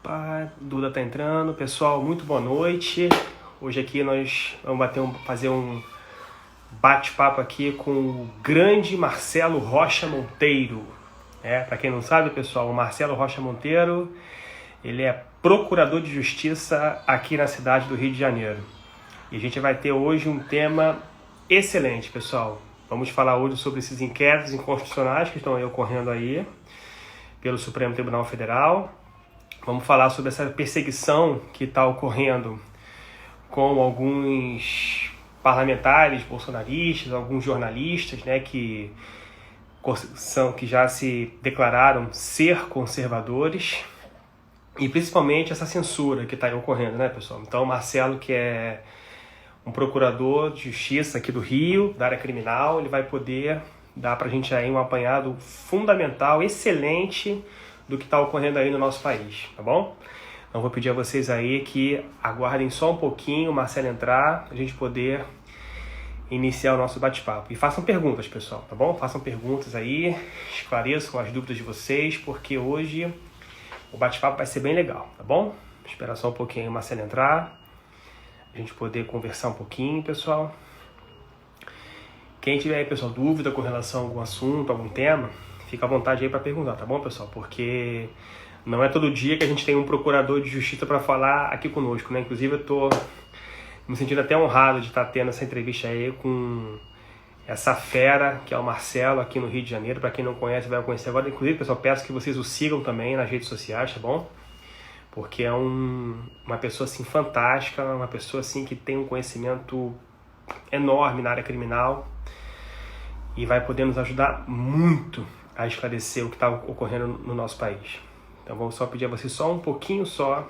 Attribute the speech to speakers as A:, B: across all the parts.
A: Opa, Duda tá entrando. Pessoal, muito boa noite. Hoje aqui nós vamos fazer um bate-papo aqui com o grande Marcelo Rocha Monteiro. Para quem não sabe, pessoal, o Marcelo Rocha Monteiro, ele é procurador de justiça aqui na cidade do Rio de Janeiro. E a gente vai ter hoje um tema excelente, pessoal. Vamos falar hoje sobre esses inquéritos inconstitucionais que estão aí ocorrendo aí pelo Supremo Tribunal Federal. Vamos falar sobre essa perseguição que está ocorrendo com alguns parlamentares bolsonaristas, alguns jornalistas, né, que já se declararam ser conservadores, e principalmente essa censura que está ocorrendo, né, pessoal? Então, o Marcelo, que é um procurador de justiça aqui do Rio, da área criminal, ele vai poder dar para a gente aí um apanhado fundamental, excelente, do que está ocorrendo aí no nosso país, tá bom? Então vou pedir a vocês aí que aguardem só um pouquinho o Marcelo entrar, a gente poder iniciar o nosso bate-papo. E façam perguntas, pessoal, tá bom? Façam perguntas aí, esclareçam as dúvidas de vocês, porque hoje o bate-papo vai ser bem legal, tá bom? Vou esperar só um pouquinho o Marcelo entrar, a gente poder conversar um pouquinho, pessoal. Quem tiver aí, pessoal, dúvida com relação a algum assunto, algum tema, fica à vontade aí para perguntar, tá bom, pessoal? Porque não é todo dia que a gente tem um procurador de justiça para falar aqui conosco, né? Inclusive eu tô me sentindo até honrado de estar tendo essa entrevista aí com essa fera, que é o Marcelo, aqui no Rio de Janeiro. Para quem não conhece, vai conhecer agora. Inclusive, pessoal, peço que vocês o sigam também nas redes sociais, tá bom? Porque é uma pessoa, assim, fantástica, uma pessoa, assim, que tem um conhecimento enorme na área criminal e vai poder nos ajudar muito a esclarecer o que está ocorrendo no nosso país. Então vamos só pedir a vocês só um pouquinho só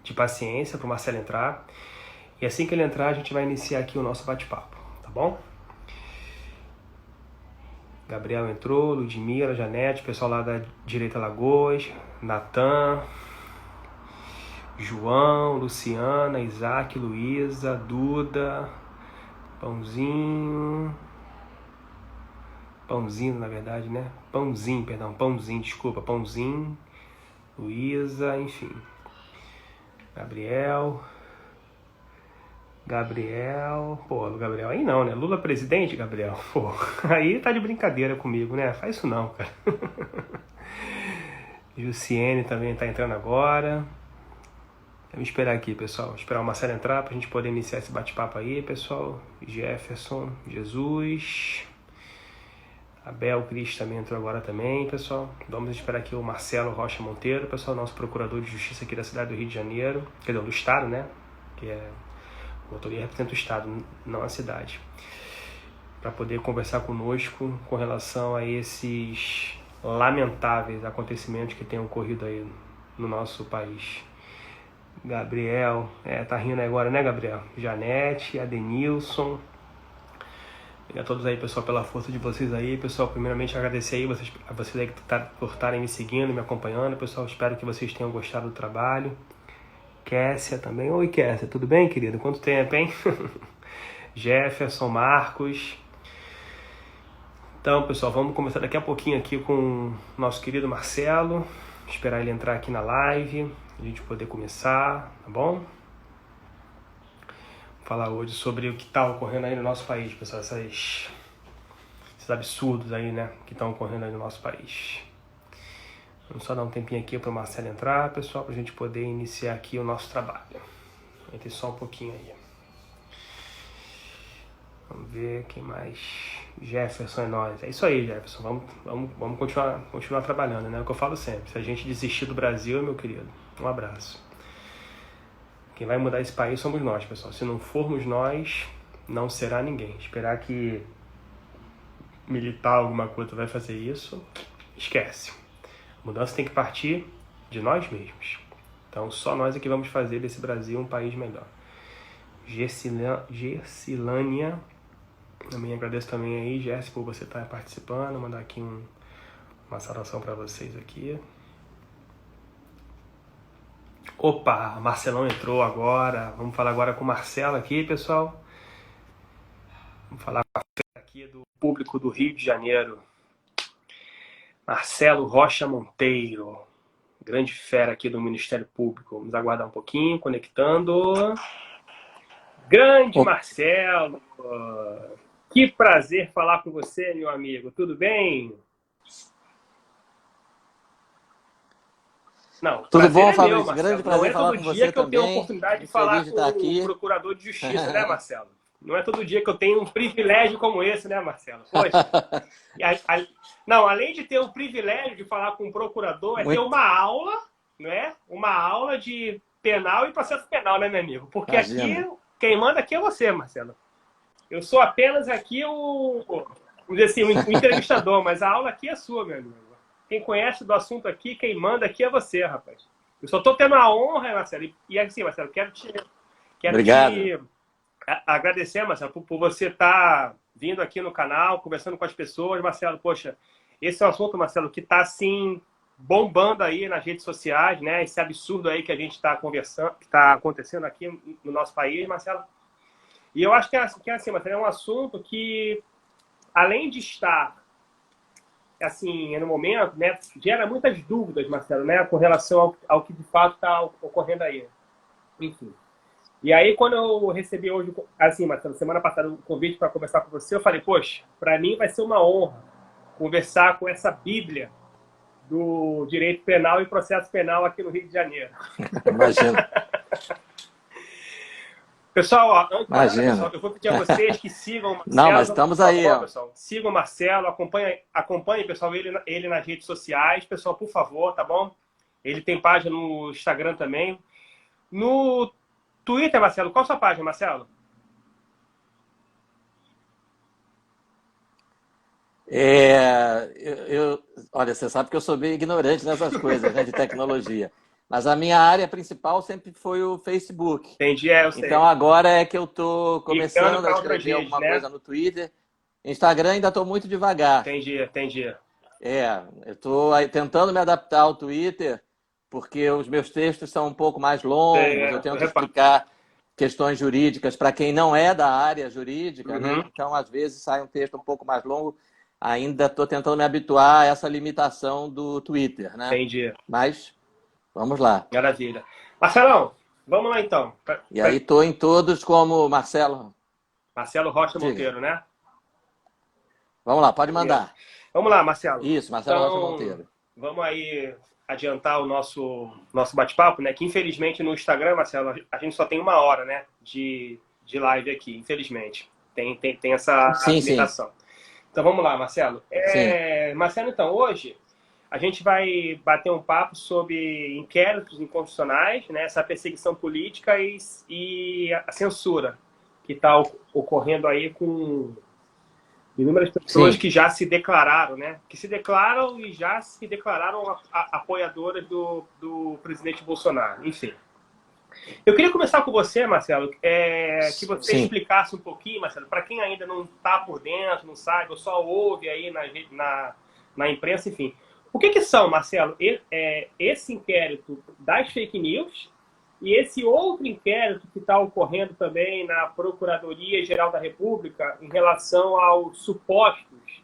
A: de paciência para o Marcelo entrar. E assim que ele entrar, a gente vai iniciar aqui o nosso bate-papo, tá bom? Gabriel entrou, Ludmila, Janete, pessoal lá da Direita Lagoas, Natan, João, Luciana, Isaac, Luísa, Duda, Pãozinho, na verdade, né? Pãozinho, desculpa, Pãozinho, Luísa, enfim. Gabriel, pô, Gabriel, aí não, né? Lula presidente, Gabriel, pô, aí tá de brincadeira comigo, né? Faz isso não, cara. Jussiene também tá entrando agora. Vamos esperar aqui, pessoal, esperar o Marcelo entrar pra gente poder iniciar esse bate-papo aí, pessoal. Jefferson, Jesus... Abel Cris também entrou agora também, pessoal. Vamos esperar aqui o Marcelo Rocha Monteiro, pessoal, nosso procurador de justiça aqui da cidade do Rio de Janeiro, quer dizer, do estado, né? Que é o autoria representa o estado, não a cidade. Para poder conversar conosco com relação a esses lamentáveis acontecimentos que têm ocorrido aí no nosso país. Gabriel, tá rindo agora, né, Gabriel? Janete, Adenilson. E a todos aí, pessoal, pela força de vocês aí. Pessoal, primeiramente agradecer aí a vocês aí por estarem me seguindo, me acompanhando. Pessoal, espero que vocês tenham gostado do trabalho. Kessia também. Oi, Kessia, tudo bem, querido? Quanto tempo, hein? Jefferson, Marcos. Então, pessoal, vamos começar daqui a pouquinho aqui com o nosso querido Marcelo. Esperar ele entrar aqui na live, a gente poder começar, tá bom? Falar hoje sobre o que está ocorrendo aí no nosso país, pessoal, esses absurdos aí, né, que estão ocorrendo aí no nosso país. Vamos só dar um tempinho aqui para o Marcelo entrar, pessoal, para a gente poder iniciar aqui o nosso trabalho. Entre só um pouquinho aí. Vamos ver quem mais. Jefferson é nós. É isso aí, Jefferson. Vamos continuar trabalhando, né? É o que eu falo sempre. Se a gente desistir do Brasil, meu querido, um abraço. Quem vai mudar esse país somos nós, pessoal. Se não formos nós, não será ninguém. Esperar que militar alguma coisa vai fazer isso, esquece. A mudança tem que partir de nós mesmos. Então, só nós é que vamos fazer desse Brasil um país melhor. Gersilânia, também agradeço também aí, Gersi, por você estar participando. Vou mandar aqui uma saudação para vocês aqui. Opa, Marcelão entrou agora. Vamos falar agora com o Marcelo aqui, pessoal. Vamos falar com a fera aqui do público do Rio de Janeiro. Marcelo Rocha Monteiro, grande fera aqui do Ministério Público. Vamos aguardar um pouquinho, conectando. Grande Marcelo, que prazer falar com você, meu amigo. Tudo bem? Não,
B: Tudo bom,
A: é meu,
B: Fabrício?
A: Marcelo.
B: Grande
A: Não
B: prazer
A: é
B: falar
A: todo
B: com
A: dia
B: você
A: que eu tenho a
B: também.
A: oportunidade de
B: Muito feliz
A: falar
B: de
A: com
B: estar
A: o
B: aqui.
A: procurador de justiça, né, Marcelo? Não é todo dia que eu tenho um privilégio como esse, né, Marcelo? Poxa. Não, além de ter o privilégio de falar com o procurador, é ter
B: Muito.
A: uma aula, né? Uma aula de penal e processo penal, né, meu amigo? Porque aqui,
B: Imagina.
A: quem manda aqui é você, Marcelo. Eu sou apenas aqui vamos dizer assim, o entrevistador, mas a aula aqui é sua, meu amigo. Quem conhece do assunto aqui, quem manda aqui é você, rapaz. Eu só estou tendo a honra, Marcelo, e assim, Marcelo, quero
B: Obrigado.
A: te agradecer, Marcelo, por você estar vindo aqui no canal, conversando com as pessoas, Marcelo. Poxa, esse é um assunto, Marcelo, que está assim bombando aí nas redes sociais, né? Esse absurdo aí que a gente está conversando, que está acontecendo aqui no nosso país, Marcelo. E eu acho que assim, Marcelo, é um assunto que, além de estar assim, no momento, né, gera muitas dúvidas, Marcelo, né, com relação ao que de fato está ocorrendo aí. Enfim. E aí, quando eu recebi hoje, assim, Marcelo, semana passada, o convite para conversar com você, eu falei, poxa, para mim vai ser uma honra conversar com essa bíblia do direito penal e processo penal aqui no Rio de Janeiro.
B: Imagina.
A: Pessoal, ó, antes de mais nada, pessoal,
B: Imagina.
A: eu vou pedir a vocês que sigam o
B: Não, mas
A: Marcelo, por
B: estamos aí,
A: favor,
B: ó.
A: pessoal. Sigam o Marcelo, acompanhem, pessoal, ele nas redes sociais. Pessoal, por favor, tá bom? Ele tem página no Instagram também. No Twitter, Marcelo, qual a sua página, Marcelo?
B: Olha, você sabe que eu sou bem ignorante nessas coisas, né, de tecnologia. Mas a minha área principal sempre foi o Facebook.
A: Entendi, eu
B: Então
A: sei.
B: agora é que eu estou
A: Migrando
B: começando a
A: para outras
B: escrever
A: redes,
B: alguma
A: né?
B: coisa no Twitter. Instagram ainda estou muito devagar.
A: Entendi.
B: Eu estou tentando me adaptar ao Twitter, porque os meus textos são um pouco mais longos, eu
A: Eu
B: tento
A: reparo.
B: explicar questões jurídicas para quem não é da área jurídica, né?
A: Uhum.
B: Então, às vezes, sai um texto um pouco mais longo. Ainda estou tentando me habituar a essa limitação do Twitter, né?
A: Entendi.
B: Mas, vamos lá.
A: Maravilha. Marcelão, vamos lá então.
B: E aí estou em todos como Marcelo.
A: Marcelo Rocha
B: Diga.
A: Monteiro, né?
B: Vamos lá, pode
A: Beleza.
B: mandar.
A: Vamos lá, Marcelo.
B: Isso, Marcelo Rocha
A: Então,
B: Monteiro.
A: vamos aí adiantar o nosso bate-papo, né? Que infelizmente no Instagram, Marcelo, a gente só tem 1 hora, né? De live aqui, infelizmente. Tem essa
B: Sim, sim,
A: limitação. Então vamos lá, Marcelo.
B: sim.
A: Marcelo, então, hoje a gente vai bater um papo sobre inquéritos inconstitucionais, né? Essa perseguição política e a censura que está ocorrendo aí com inúmeras pessoas
B: Sim.
A: que já se declararam, né? Que se declaram e já se declararam apoiadoras do presidente Bolsonaro. Enfim. Eu queria começar com você, Marcelo, que você
B: Sim.
A: explicasse um pouquinho, Marcelo, para quem ainda não está por dentro, não sabe, ou só ouve aí na imprensa, enfim. O que são, Marcelo, esse inquérito das fake news e esse outro inquérito que está ocorrendo também na Procuradoria-Geral da República em relação aos supostos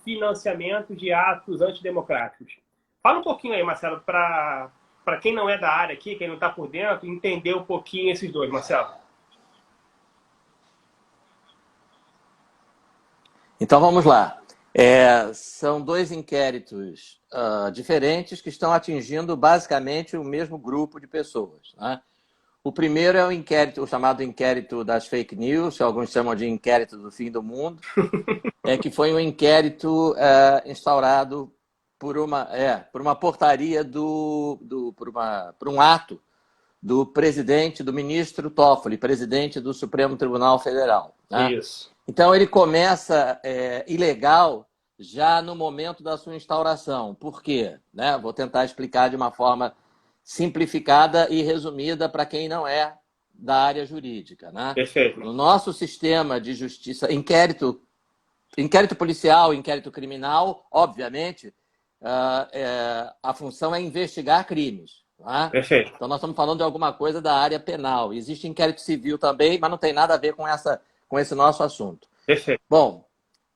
A: financiamentos de atos antidemocráticos? Fala um pouquinho aí, Marcelo, para quem não é da área aqui, quem não está por dentro, entender um pouquinho esses dois, Marcelo.
B: Então vamos lá. São dois inquéritos diferentes que estão atingindo basicamente o mesmo grupo de pessoas, né? O primeiro é o chamado inquérito das fake news, que alguns chamam de inquérito do fim do mundo, que foi um inquérito instaurado por uma portaria por um ato do presidente, do ministro Toffoli, presidente do Supremo Tribunal Federal, né?
A: Isso.
B: Então ele começa ilegal já no momento da sua instauração. Por quê? Né? Vou tentar explicar de uma forma simplificada e resumida para quem não é da área jurídica, né?
A: Perfeito.
B: No nosso sistema de justiça, inquérito policial, inquérito criminal, obviamente, a função é investigar crimes. Né?
A: Perfeito.
B: Então nós estamos falando de alguma coisa da área penal. Existe inquérito civil também, mas não tem nada a ver com esse nosso assunto.
A: Perfeito.
B: Bom,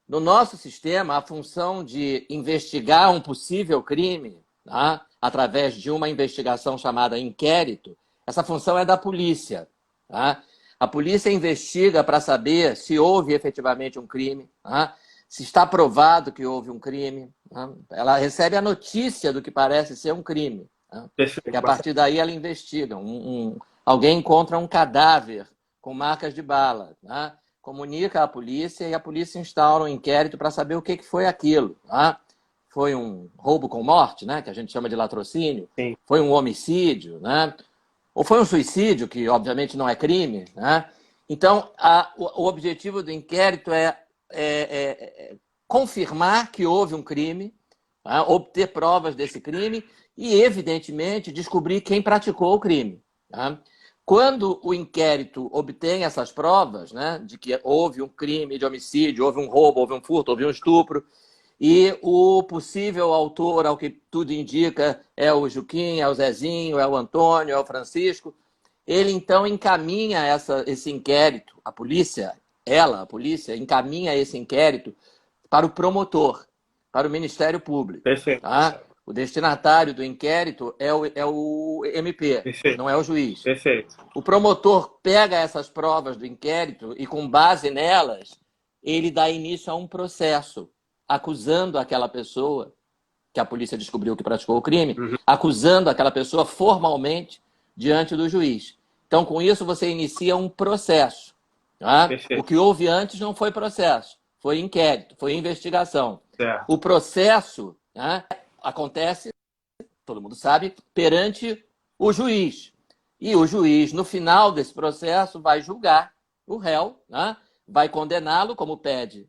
B: no nosso sistema, a função de investigar um possível crime, tá? através de uma investigação chamada inquérito, essa função é da polícia. Tá? A polícia investiga para saber se houve efetivamente um crime, tá? Se está provado que houve um crime. Tá? Ela recebe a notícia do que parece ser um crime. Tá?
A: Perfeito.
B: E a partir daí ela investiga. Alguém encontra um cadáver com marcas de bala. Tá? Comunica à polícia e a polícia instaura um inquérito para saber o que foi aquilo. Tá? Foi um roubo com morte, né? Que a gente chama de latrocínio.
A: Sim.
B: Foi um homicídio, né? Ou foi um suicídio, que obviamente não é crime. Né? Então, o objetivo do inquérito é confirmar que houve um crime, tá? Obter provas desse crime e, evidentemente, descobrir quem praticou o crime. Tá? Quando o inquérito obtém essas provas, né, de que houve um crime de homicídio, houve um roubo, houve um furto, houve um estupro, e o possível autor, ao que tudo indica, é o Juquim, é o Zezinho, é o Antônio, é o Francisco. Ele, então, encaminha esse inquérito, a polícia, a polícia, encaminha esse inquérito para o promotor, para o Ministério Público.
A: Perfeito.
B: Tá? O destinatário do inquérito é o MP,
A: Perfeito.
B: não é o juiz.
A: Perfeito.
B: O promotor pega essas provas do inquérito e, com base nelas, ele dá início a um processo acusando aquela pessoa, que a polícia descobriu que praticou o crime, acusando aquela pessoa formalmente diante do juiz. Então, com isso, você inicia um processo. Tá? O que houve antes não foi processo, foi inquérito, foi investigação.
A: Certo.
B: O processo, né, acontece, todo mundo sabe, perante o juiz. E o juiz, no final desse processo, vai julgar o réu, né, vai condená-lo, como pede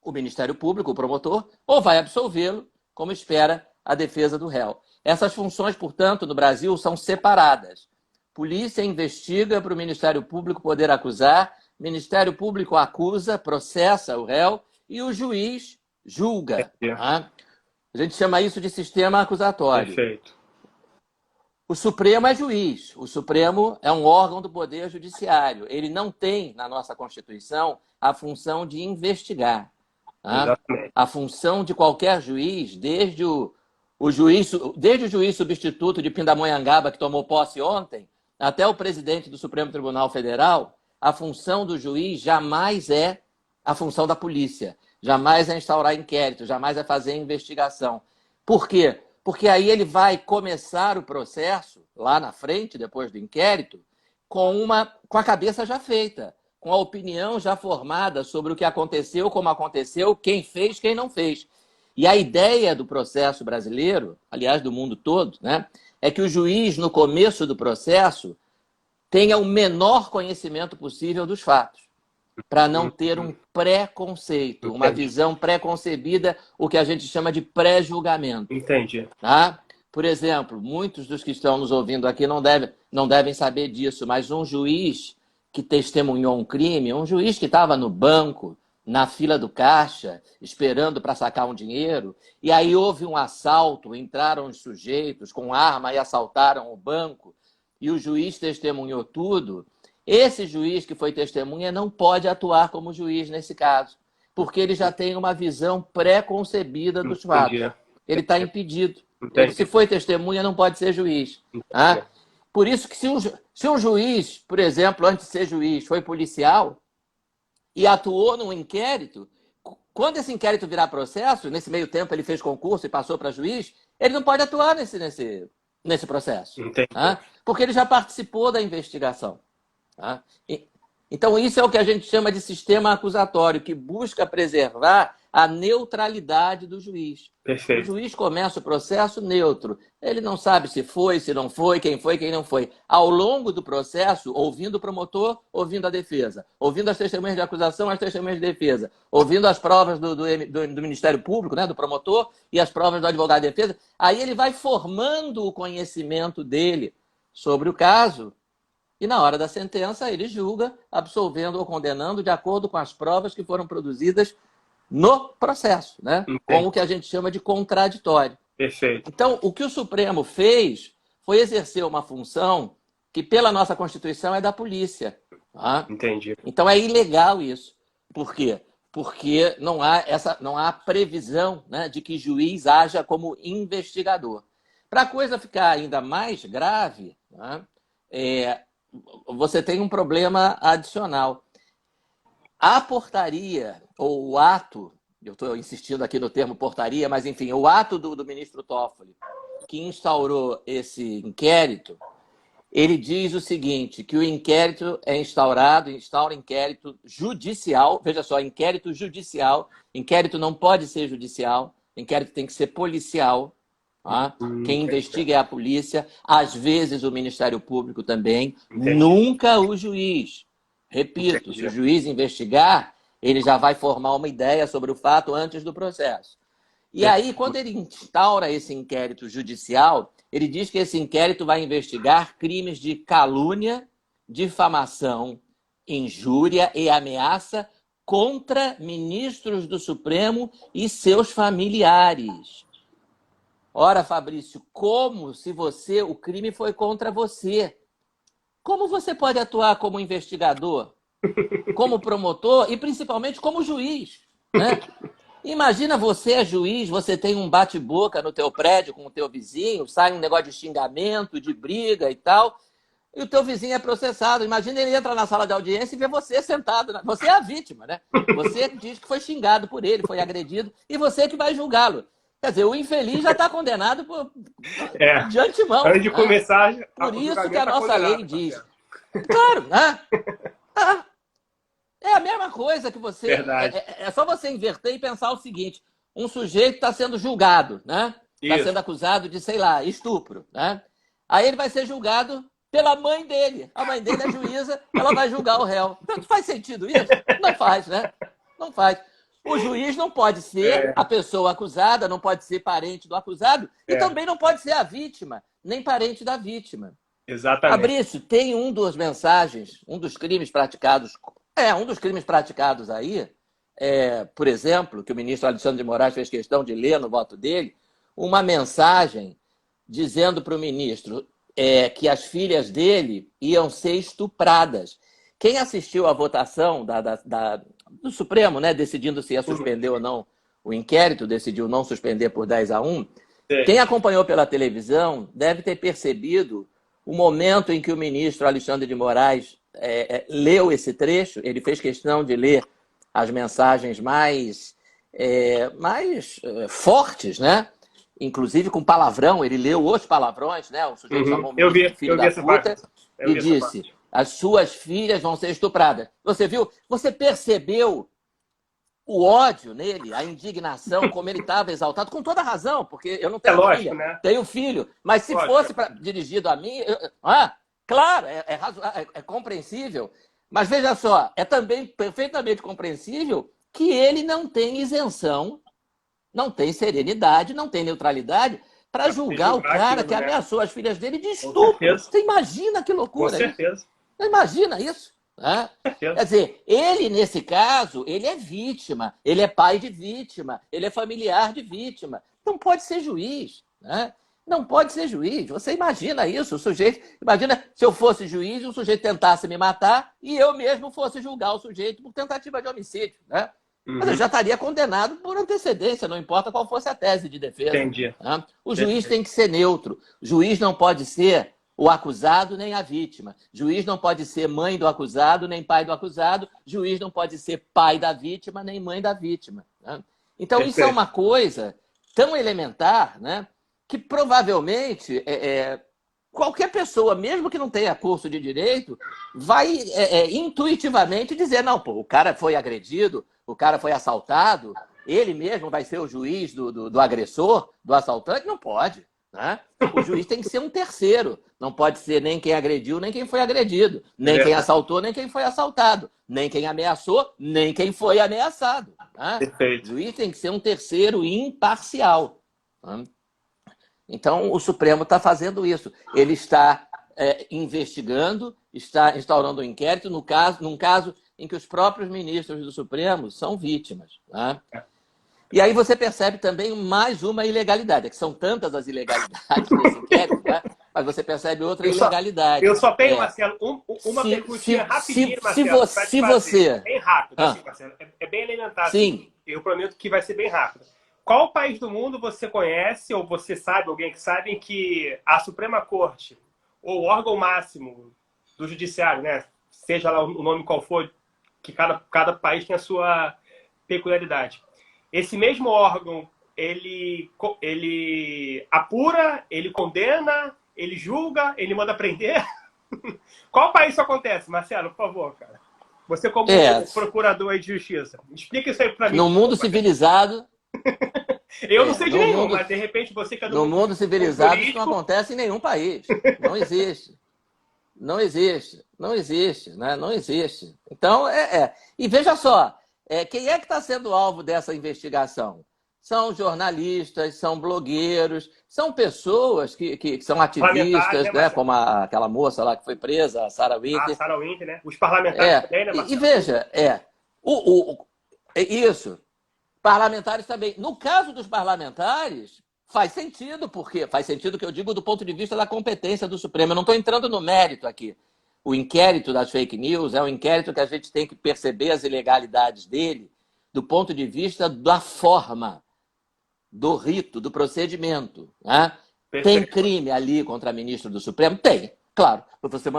B: o Ministério Público, o promotor, ou vai absolvê-lo, como espera a defesa do réu. Essas funções, portanto, no Brasil são separadas. Polícia investiga para o Ministério Público poder acusar, Ministério Público acusa, processa o réu e o juiz julga. Tá? A gente chama isso de sistema acusatório.
A: Perfeito.
B: O Supremo é juiz. O Supremo é um órgão do Poder Judiciário. Ele não tem, na nossa Constituição, a função de investigar. Tá? A função de qualquer juiz, desde o juiz substituto de Pindamonhangaba, que tomou posse ontem, até o presidente do Supremo Tribunal Federal, a função do juiz jamais é a função da polícia, jamais é instaurar inquérito, jamais é fazer investigação. Por quê? Porque aí ele vai começar o processo, lá na frente, depois do inquérito, com a cabeça já feita, com a opinião já formada sobre o que aconteceu, como aconteceu, quem fez, quem não fez. E a ideia do processo brasileiro, aliás, do mundo todo, né, é que o juiz, no começo do processo, tenha o menor conhecimento possível dos fatos, para não ter um preconceito, uma visão preconcebida, o que a gente chama de pré-julgamento.
A: Entendi.
B: Tá? Por exemplo, muitos dos que estão nos ouvindo aqui não devem saber disso, mas um juiz que testemunhou um crime, um juiz que estava no banco, na fila do caixa, esperando para sacar um dinheiro, e aí houve um assalto, entraram os sujeitos com arma e assaltaram o banco, e o juiz testemunhou tudo. Esse juiz que foi testemunha não pode atuar como juiz nesse caso, porque ele já tem uma visão pré-concebida dos fatos. Ele está impedido. Ele, se foi testemunha, não pode ser juiz. Tá? Por isso que se um juiz, por exemplo, antes de ser juiz, foi policial e atuou num inquérito, quando esse inquérito virar processo, nesse meio tempo ele fez concurso e passou para juiz, ele não pode atuar nesse processo. Tá? Porque ele já participou da investigação. Tá? Então, isso é o que a gente chama de sistema acusatório, que busca preservar a neutralidade do juiz.
A: Perfeito.
B: O juiz começa o processo neutro. Ele não sabe se foi, se não foi, quem não foi. Ao longo do processo, ouvindo o promotor, ouvindo a defesa. Ouvindo as testemunhas de acusação, as testemunhas de defesa. Ouvindo as provas do Ministério Público, né, do promotor, e as provas do advogado de defesa. Aí ele vai formando o conhecimento dele sobre o caso. E na hora da sentença, ele julga, absolvendo ou condenando de acordo com as provas que foram produzidas no processo, né? Com o que a gente chama de contraditório.
A: Perfeito.
B: Então, o que o Supremo fez foi exercer uma função que, pela nossa Constituição, é da polícia. Tá?
A: Entendi.
B: Então, é ilegal isso. Por quê? Porque não há previsão, né, de que juiz haja como investigador. Para a coisa ficar ainda mais grave, né, você tem um problema adicional. A portaria, ou o ato, eu estou insistindo aqui no termo portaria, mas enfim, o ato do ministro Toffoli, que instaurou esse inquérito, ele diz o seguinte, que o inquérito é instaura inquérito judicial, veja só, inquérito judicial, inquérito não pode ser judicial, inquérito tem que ser policial, tá? Quem investiga é a polícia, às vezes o Ministério Público também, nunca o juiz. Repito, se o juiz investigar, ele já vai formar uma ideia sobre o fato antes do processo. E aí, quando ele instaura esse inquérito judicial, ele diz que esse inquérito vai investigar crimes de calúnia, difamação, injúria e ameaça contra ministros do Supremo e seus familiares. Ora, Fabrício, como se o crime foi contra você? Como você pode atuar como investigador, como promotor e principalmente como juiz, né? Imagina você é juiz, você tem um bate-boca no teu prédio com o teu vizinho, sai um negócio de xingamento, de briga e tal, e o teu vizinho é processado. Imagina ele entra na sala de audiência e vê você sentado. Você é a vítima, né? Você diz que foi xingado por ele, foi agredido, e você que vai julgá-lo. Quer dizer, o infeliz já está condenado de antemão.
A: Antes de começar,
B: por isso que a nossa lei diz. Claro, né? É a mesma coisa que você...
A: Verdade.
B: É só você inverter e pensar o seguinte. Um sujeito está sendo julgado, né? Está sendo acusado de, sei lá, estupro, né? Aí ele vai ser julgado pela mãe dele. A mãe dele é juíza, ela vai julgar o réu. Não faz sentido isso? Não faz, né? Não faz. O juiz não pode ser a pessoa acusada, não pode ser parente do acusado e também não pode ser a vítima, nem parente da vítima.
A: Exatamente.
B: Fabrício, tem um dos crimes praticados... um dos crimes praticados aí, por exemplo, que o ministro Alexandre de Moraes fez questão de ler no voto dele, uma mensagem dizendo para o ministro que as filhas dele iam ser estupradas. Quem assistiu à votação do Supremo, né, decidindo se ia suspender ou não o inquérito, decidiu não suspender por 10-1, quem acompanhou pela televisão deve ter percebido o momento em que o ministro Alexandre de Moraes leu esse trecho. Ele fez questão de ler as mensagens mais fortes, né? Inclusive com palavrão, ele leu os palavrões, né? O sujeito chamou o ministro de filho da puta e disse: as suas filhas vão ser estupradas. Você viu? Você percebeu o ódio nele, a indignação, como ele estava exaltado, com toda razão, porque eu não tenho filha, né? Tenho filho, mas se fosse dirigido a mim... Claro, é compreensível, mas veja só, é também perfeitamente compreensível que ele não tem isenção, não tem serenidade, não tem neutralidade para julgar o cara que ameaçou as filhas dele de estupro. Você imagina que loucura?
A: Com certeza.
B: Você imagina isso? Né? Quer dizer, ele, nesse caso, ele é vítima, ele é pai de vítima, ele é familiar de vítima. Não pode ser juiz, né? Não pode ser juiz. Você imagina isso, o sujeito... Imagina se eu fosse juiz e o sujeito tentasse me matar e eu mesmo fosse julgar o sujeito por tentativa de homicídio, né? Mas eu já estaria condenado por antecedência, não importa qual fosse a tese de defesa.
A: Entendi.
B: Né? O juiz tem que ser neutro. O juiz não pode ser o acusado nem a vítima. O juiz não pode ser mãe do acusado nem pai do acusado. O juiz não pode ser pai da vítima nem mãe da vítima. Né? Então, isso é uma coisa tão elementar, né, que provavelmente qualquer pessoa, mesmo que não tenha curso de direito, vai intuitivamente dizer, não, pô, o cara foi agredido, o cara foi assaltado, ele mesmo vai ser o juiz do agressor, do assaltante? Não pode. Né? O juiz tem que ser um terceiro. Não pode ser nem quem agrediu, nem quem foi agredido. Nem quem assaltou, nem quem foi assaltado. Nem quem ameaçou, nem quem foi ameaçado. Né? O juiz tem que ser um terceiro imparcial. Né? Então, o Supremo está fazendo isso. Ele está investigando, está instaurando um inquérito num caso em que os próprios ministros do Supremo são vítimas. Né? E aí você percebe também mais uma ilegalidade, que são tantas as ilegalidades desse inquérito, né? Mas você percebe outra ilegalidade.
A: Eu só tenho, Marcelo, uma perguntinha rapidinho, Marcelo.
B: Se você...
A: Bem rápido, assim, Marcelo. É bem elementar.
B: Sim.
A: Assim. Eu prometo que vai ser bem rápido. Qual país do mundo você conhece, ou você sabe, alguém que sabe, em que a Suprema Corte, ou o órgão máximo do judiciário, né? Seja lá o nome qual for, que cada país tem a sua peculiaridade. Esse mesmo órgão, ele apura, ele condena, ele julga, ele manda prender. Qual país isso acontece, Marcelo, por favor, cara? Você como
B: É,
A: procurador aí de justiça, explica isso aí para mim,
B: no
A: por
B: mundo
A: favor.
B: civilizado,
A: Eu não sei de
B: no
A: nenhum,
B: mundo,
A: mas de repente você que é do
B: no
A: mundo
B: mundo civilizado isso não
A: jurídico.
B: acontece em nenhum país. Não existe. Não existe. Não existe, né? Não existe. Então, E veja só, quem é que está sendo alvo dessa investigação? São jornalistas, são blogueiros, são pessoas que são
A: Parlamentares,
B: ativistas,
A: né,
B: né?
A: Marcelo?
B: Como aquela moça lá que foi presa, a Sarah
A: A
B: Winter.
A: Sarah Winter, né? Os parlamentares também, né,
B: E
A: Marcelo?
B: veja, isso, parlamentares também. No caso dos parlamentares, faz sentido, porque faz sentido que eu digo do ponto de vista da competência do Supremo. Eu não estou entrando no mérito aqui. O inquérito das fake news é um inquérito que a gente tem que perceber as ilegalidades dele do ponto de vista da forma, do rito, do procedimento. Né? Tem
A: Perfeito.
B: crime ali contra a ministra do Supremo? Tem, claro. Você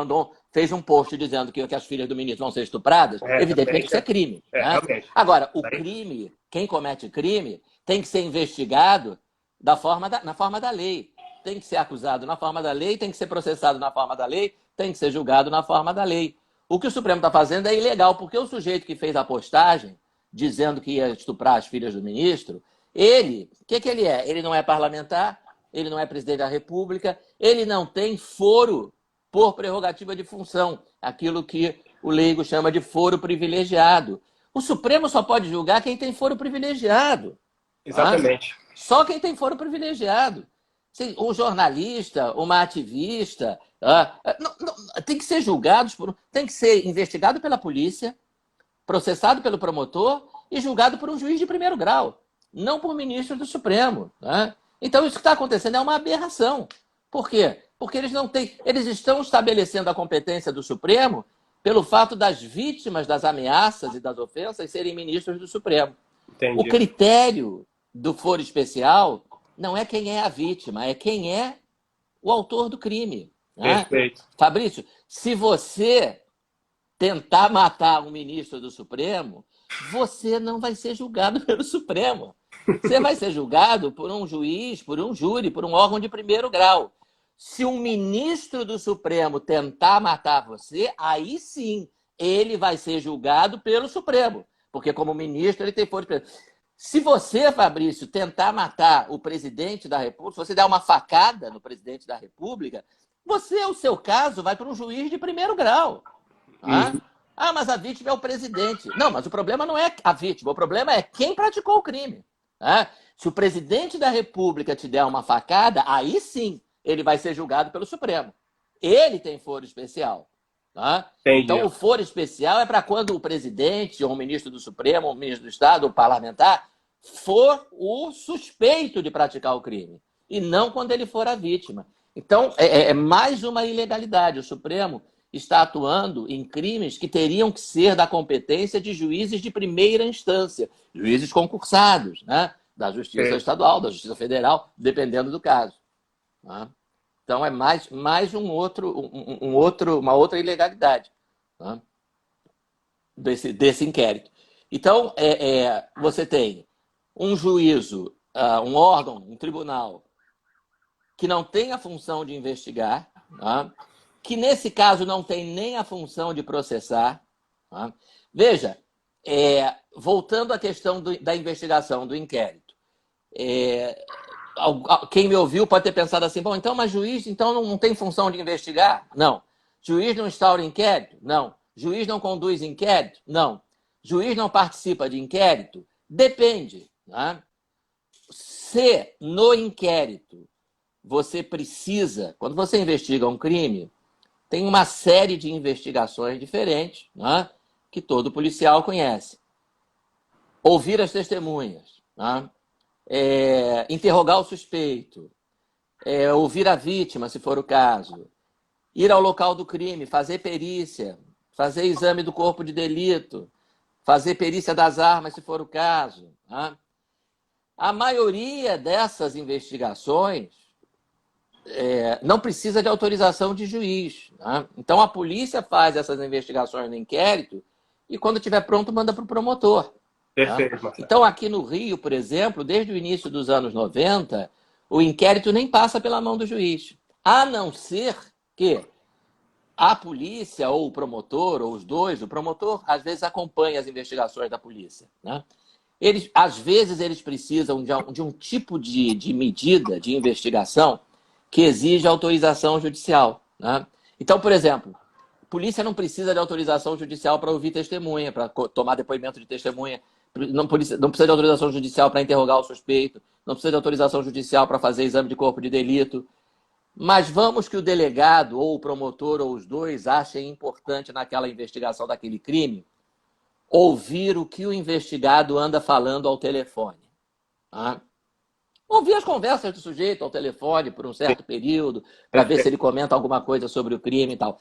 B: fez um post dizendo que as filhas do ministro vão ser estupradas, evidentemente
A: Realmente,
B: isso é crime. Né?
A: realmente.
B: Agora, o crime, quem comete crime, tem que ser investigado na forma da lei. Tem que ser acusado na forma da lei, tem que ser processado na forma da lei, tem que ser julgado na forma da lei. O que o Supremo está fazendo é ilegal, porque o sujeito que fez a postagem, dizendo que ia estuprar as filhas do ministro, o que ele é? Ele não é parlamentar, ele não é presidente da República, ele não tem foro por prerrogativa de função, aquilo que o leigo chama de foro privilegiado. O Supremo só pode julgar quem tem foro privilegiado.
A: Exatamente.
B: Só quem tem foro privilegiado. Um jornalista, uma ativista, tem que ser julgados, tem que ser investigado pela polícia, processado pelo promotor e julgado por um juiz de primeiro grau, não por ministro do Supremo. Né? Então, isso que está acontecendo é uma aberração. Por quê? Porque eles estão estabelecendo a competência do Supremo pelo fato das vítimas das ameaças e das ofensas serem ministros do Supremo.
A: Entendi.
B: O critério do foro especial não é quem é a vítima, é quem é o autor do crime. Né?
A: Perfeito.
B: Fabrício, se você tentar matar um ministro do Supremo, você não vai ser julgado pelo Supremo. Você vai ser julgado por um juiz, por um júri, por um órgão de primeiro grau. Se um ministro do Supremo tentar matar você, aí sim ele vai ser julgado pelo Supremo. Porque como ministro ele tem foro. Se você, Fabrício, tentar matar o presidente da República, se você der uma facada no presidente da República, o seu caso vai para um juiz de primeiro grau. Mas a vítima é o presidente. Não, mas o problema não é a vítima, o problema é quem praticou o crime. Se o presidente da República te der uma facada, aí sim ele vai ser julgado pelo Supremo. Ele tem foro especial. Então, o foro especial é para quando o presidente, ou o ministro do Supremo, ou o ministro do Estado, ou o parlamentar, for o suspeito de praticar o crime. E não quando ele for a vítima. Então, é mais uma ilegalidade. O Supremo está atuando em crimes que teriam que ser da competência de juízes de primeira instância, juízes concursados, né? Da Justiça Estadual, da Justiça Federal, dependendo do caso. Né? Então, é mais uma outra ilegalidade, né? desse inquérito. Então, você tem um juízo, um órgão, um tribunal, que não tem a função de investigar, né? Que nesse caso não tem nem a função de processar. Né? Veja, voltando à questão da investigação, do inquérito. Quem me ouviu pode ter pensado assim, bom, então, mas juiz então não tem função de investigar? Não. Juiz não instaura inquérito? Não. Juiz não conduz inquérito? Não. Juiz não participa de inquérito? Depende. Né? Se no inquérito você precisa, quando você investiga um crime, tem uma série de investigações diferentes, né, que todo policial conhece. Ouvir as testemunhas, né, interrogar o suspeito, ouvir a vítima, se for o caso, ir ao local do crime, fazer perícia, fazer exame do corpo de delito, fazer perícia das armas, se for o caso. Né? a maioria dessas investigações não precisa de autorização de juiz. Né? Então, a polícia faz essas investigações no inquérito e, quando estiver pronto, manda para o promotor.
A: Perfeito,
B: Né?
A: Marcelo.
B: Então, aqui no Rio, por exemplo, desde o início dos anos 90, o inquérito nem passa pela mão do juiz. A não ser que a polícia ou o promotor, ou os dois, o promotor às vezes acompanha as investigações da polícia. Né? Às vezes eles precisam de um tipo de medida de investigação que exige autorização judicial. Né? Então, por exemplo, a polícia não precisa de autorização judicial para ouvir testemunha, para tomar depoimento de testemunha, não precisa de autorização judicial para interrogar o suspeito, não precisa de autorização judicial para fazer exame de corpo de delito. Mas vamos que o delegado, ou o promotor, ou os dois, achem importante naquela investigação daquele crime ouvir o que o investigado anda falando ao telefone. Tá? Ouvir as conversas do sujeito ao telefone por um certo período, para ver se ele comenta alguma coisa sobre o crime e tal.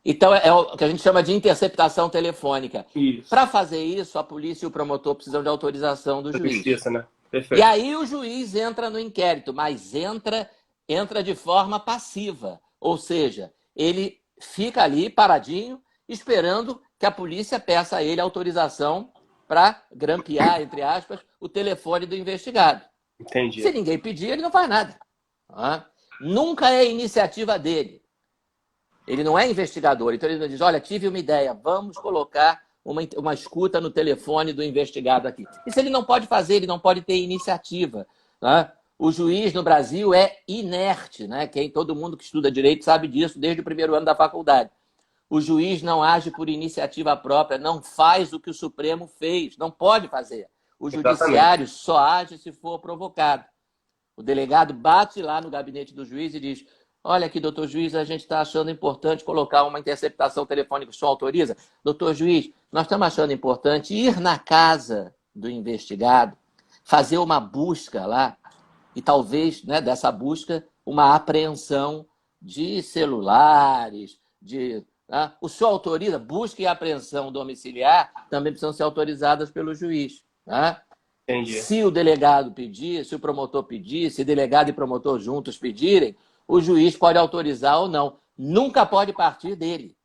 B: Então, é o que a gente chama de interceptação telefônica. Para fazer isso, a polícia e o promotor precisam de autorização do juiz.
A: Justiça, né? Perfeito.
B: E aí o juiz entra no inquérito, mas entra de forma passiva. Ou seja, ele fica ali paradinho, esperando que a polícia peça a ele autorização para grampear, entre aspas, o telefone do investigado.
A: Entendi.
B: Se ninguém pedir, ele não faz nada. Nunca é iniciativa dele. Ele não é investigador. Então ele diz, olha, tive uma ideia, vamos colocar uma escuta no telefone do investigado aqui. Isso ele não pode fazer, ele não pode ter iniciativa. Né? O juiz no Brasil é inerte. Né? Todo mundo que estuda direito sabe disso desde o primeiro ano da faculdade. O juiz não age por iniciativa própria, não faz o que o Supremo fez, não pode fazer. O judiciário só age se for provocado. O delegado bate lá no gabinete do juiz e diz, olha aqui, doutor juiz, a gente está achando importante colocar uma interceptação telefônica, o senhor autoriza? Doutor juiz, nós estamos achando importante ir na casa do investigado, fazer uma busca lá, e talvez, né, dessa busca, uma apreensão de celulares, o senhor autoriza? Busca e apreensão domiciliar também precisam ser autorizadas pelo juiz.
A: Entendi.
B: Se o delegado pedir, se o promotor pedir, se delegado e promotor juntos pedirem, o juiz pode autorizar ou não. Nunca pode partir dele.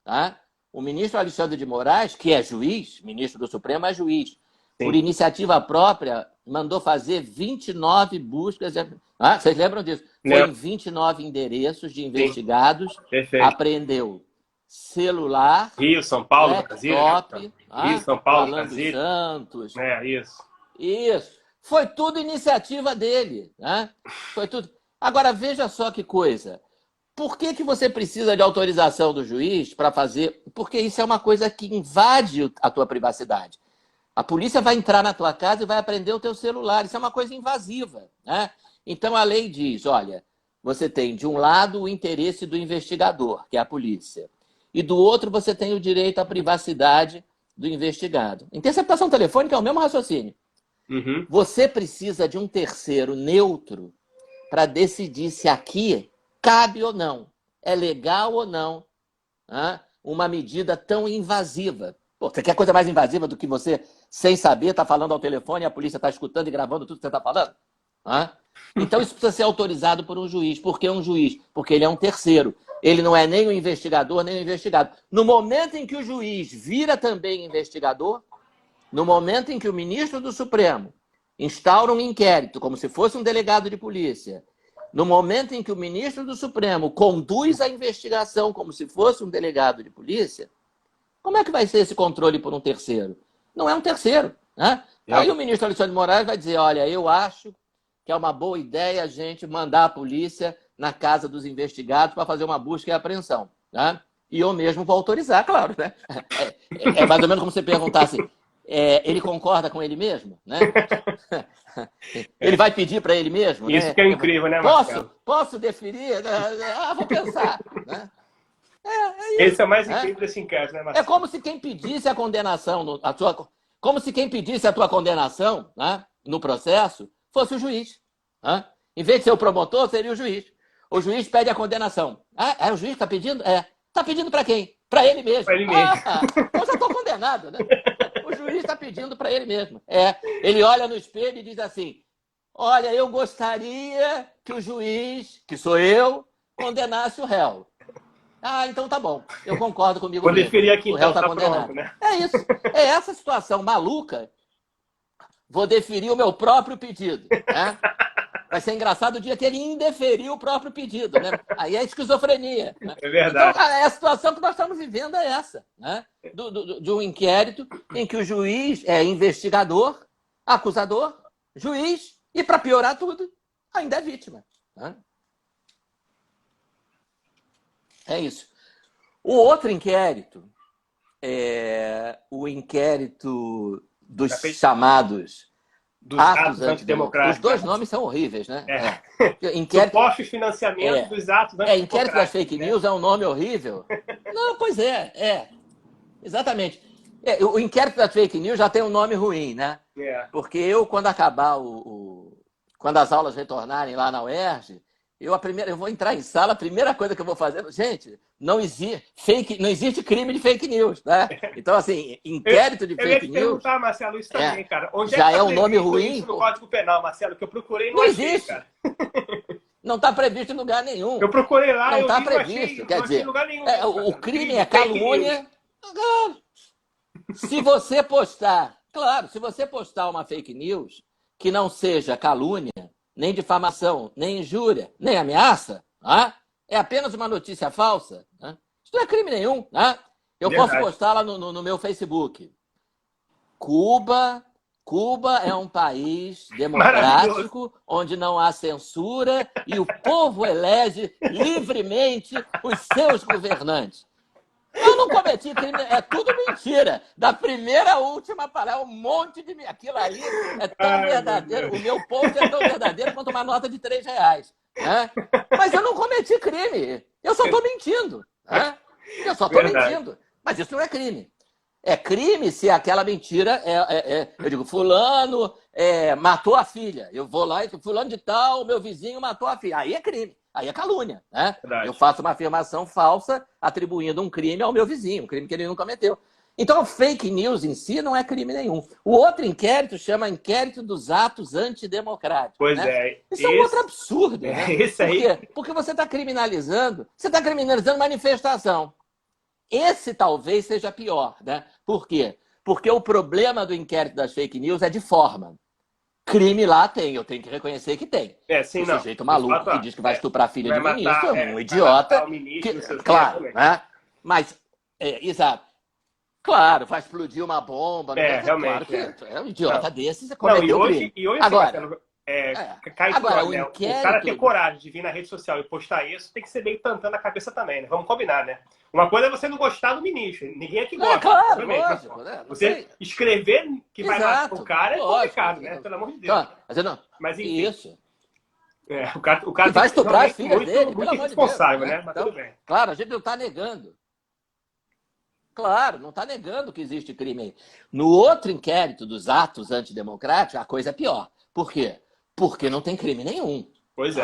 B: Tá? O ministro Alexandre de Moraes, que é juiz, ministro do Supremo é juiz, sim, por iniciativa própria, mandou fazer 29 buscas. Vocês lembram disso? Foi em 29 endereços de investigados, apreendeu celular,
A: Rio, São Paulo,
B: laptop,
A: Rio, São Paulo,
B: Brasília, Santos.
A: Isso.
B: Isso. Foi tudo iniciativa dele. Né? Foi tudo. Agora, veja só que coisa. Por que você precisa de autorização do juiz para fazer? Porque isso é uma coisa que invade a tua privacidade. A polícia vai entrar na tua casa e vai apreender o teu celular. Isso é uma coisa invasiva. Né? Então, a lei diz, olha, você tem, de um lado, o interesse do investigador, que é a polícia. E do outro, você tem o direito à privacidade do investigado. Interceptação telefônica é o mesmo raciocínio.
A: Uhum.
B: Você precisa de um terceiro neutro para decidir se aqui cabe ou não, é legal ou não, uma medida tão invasiva. Pô, você quer coisa mais invasiva do que você, sem saber, está falando ao telefone e a polícia está escutando e gravando tudo que você está falando? Então isso precisa ser autorizado por um juiz. Por que um juiz? Porque ele é um terceiro. Ele não é nem o investigador, nem o investigado. No momento em que o juiz vira também investigador, no momento em que o ministro do Supremo instaura um inquérito, como se fosse um delegado de polícia, no momento em que o ministro do Supremo conduz a investigação como se fosse um delegado de polícia, como é que vai ser esse controle por um terceiro? Não é um terceiro. Né? Aí o ministro Alexandre de Moraes vai dizer, olha, eu acho que é uma boa ideia a gente mandar a polícia na casa dos investigados para fazer uma busca e apreensão. Né? E eu mesmo vou autorizar, claro. Né? É mais ou menos como você perguntasse, ele concorda com ele mesmo? Né? Ele vai pedir para ele mesmo?
A: Isso, né? Que é incrível, né,
B: Marcelo? Posso deferir? Vou pensar. Né?
A: Esse é o mais incrível desse inquérito, né, Marcelo?
B: É como se quem pedisse a condenação, como se quem pedisse a tua condenação, né, no processo fosse o juiz. Né? Em vez de ser o promotor, seria o juiz. O juiz pede a condenação. O juiz está pedindo? Está pedindo para quem? Para ele mesmo.
A: Para ele mesmo.
B: Eu já estou condenado, né? juiz está pedindo para ele mesmo. Ele olha no espelho e diz assim: olha, eu gostaria que o juiz, que sou eu, condenasse o réu. Ah, então tá bom. Eu concordo comigo
A: Vou
B: mesmo.
A: deferir aqui
B: O réu
A: então,
B: está
A: tá
B: condenado.
A: pronto, né?
B: É isso. É essa situação maluca. Vou deferir o meu próprio pedido. Né? Vai ser engraçado o dia que ele indeferiu o próprio pedido. Né? Aí é esquizofrenia. Né?
A: É
B: Então,
A: verdade.
B: a situação que nós estamos vivendo é essa. Né? De um inquérito em que o juiz é investigador, acusador, juiz e, para piorar tudo, ainda é vítima. Né? É isso. O outro inquérito é o inquérito dos chamados
A: Dos
B: atos
A: atos
B: antidemocráticos. Os
A: antidemocráticos.
B: dois nomes são horríveis, né? Inquérito,
A: Suposto financiamento dos atos
B: inquérito das
A: antidemocráticos.
B: fake news é um nome horrível. Não, pois exatamente. O inquérito das fake news já tem um nome ruim, né? Porque eu, quando acabar quando as aulas retornarem lá na UERJ, eu vou entrar em sala, a primeira coisa que eu vou fazer, gente, não existe crime de fake news, né? Então, assim, inquérito de
A: Eu ia
B: fake
A: te
B: news
A: perguntar, Marcelo, isso também, cara. Onde
B: já
A: que
B: é
A: tá
B: um nome
A: previsto
B: ruim.
A: isso no Código Penal, Marcelo? Que eu procurei e não
B: Não
A: achei,
B: existe.
A: cara.
B: Não está previsto em lugar nenhum.
A: Eu procurei lá,
B: não
A: eu
B: está
A: vi,
B: previsto.
A: não
B: Quer
A: achei em
B: dizer,
A: lugar nenhum.
B: o crime é calúnia. Se você postar, claro, se você postar uma fake news que não seja calúnia, nem difamação, nem injúria, nem ameaça, é apenas uma notícia falsa, isso não é crime nenhum. Eu posso postar lá no meu Facebook. Cuba é um país democrático, onde não há censura e o povo elege livremente os seus governantes. Eu não cometi crime, é tudo mentira. Da primeira à última palavra, um monte de... Aquilo ali é tão verdadeiro, o meu post é tão verdadeiro quanto uma nota de R$3. Né? Mas eu não cometi crime, eu só estou mentindo. Né? Eu só estou mentindo. Mas isso não é crime. É crime se aquela mentira eu digo, fulano matou a filha. Eu vou lá e digo, fulano de tal, meu vizinho matou a filha. Aí é crime, aí é calúnia. Né? Eu faço uma afirmação falsa atribuindo um crime ao meu vizinho, um crime que ele não cometeu. Então, fake news em si não é crime nenhum. O outro inquérito chama inquérito dos atos antidemocráticos.
A: Pois
B: né? Isso é um outro absurdo. Né?
A: Esse
B: Por quê?
A: aí...
B: Porque você está criminalizando manifestação. Esse talvez seja pior, né? Por quê? Porque o problema do inquérito das fake news é de forma. Crime lá tem, eu tenho que reconhecer que tem.
A: Sim,
B: o sujeito maluco que diz que vai estuprar a filha de ministro, um idiota. Claro, né? Mas, exato. Claro, vai explodir uma bomba.
A: Realmente.
B: Claro que um idiota desse, você cometeu crime.
A: E hoje
B: agora,
A: agora, o cara ter coragem de vir na rede social e postar isso tem que ser meio tantando a cabeça também, né? Vamos combinar, né? Uma coisa é você não gostar do ministro. Ninguém aqui gosta.
B: Claro, lógico, né?
A: Você escrever que vai matar o cara é complicado, né? Pelo amor de Deus.
B: Mas enfim. Isso.
A: O cara
B: vai estuprar as filhas dele,
A: muito irresponsável, né? Mas
B: então,
A: tudo bem.
B: Claro, a gente não está negando. Claro, não está negando que existe crime aí. No outro inquérito dos atos antidemocráticos, a coisa é pior. Por quê? Porque não tem crime nenhum.
A: Pois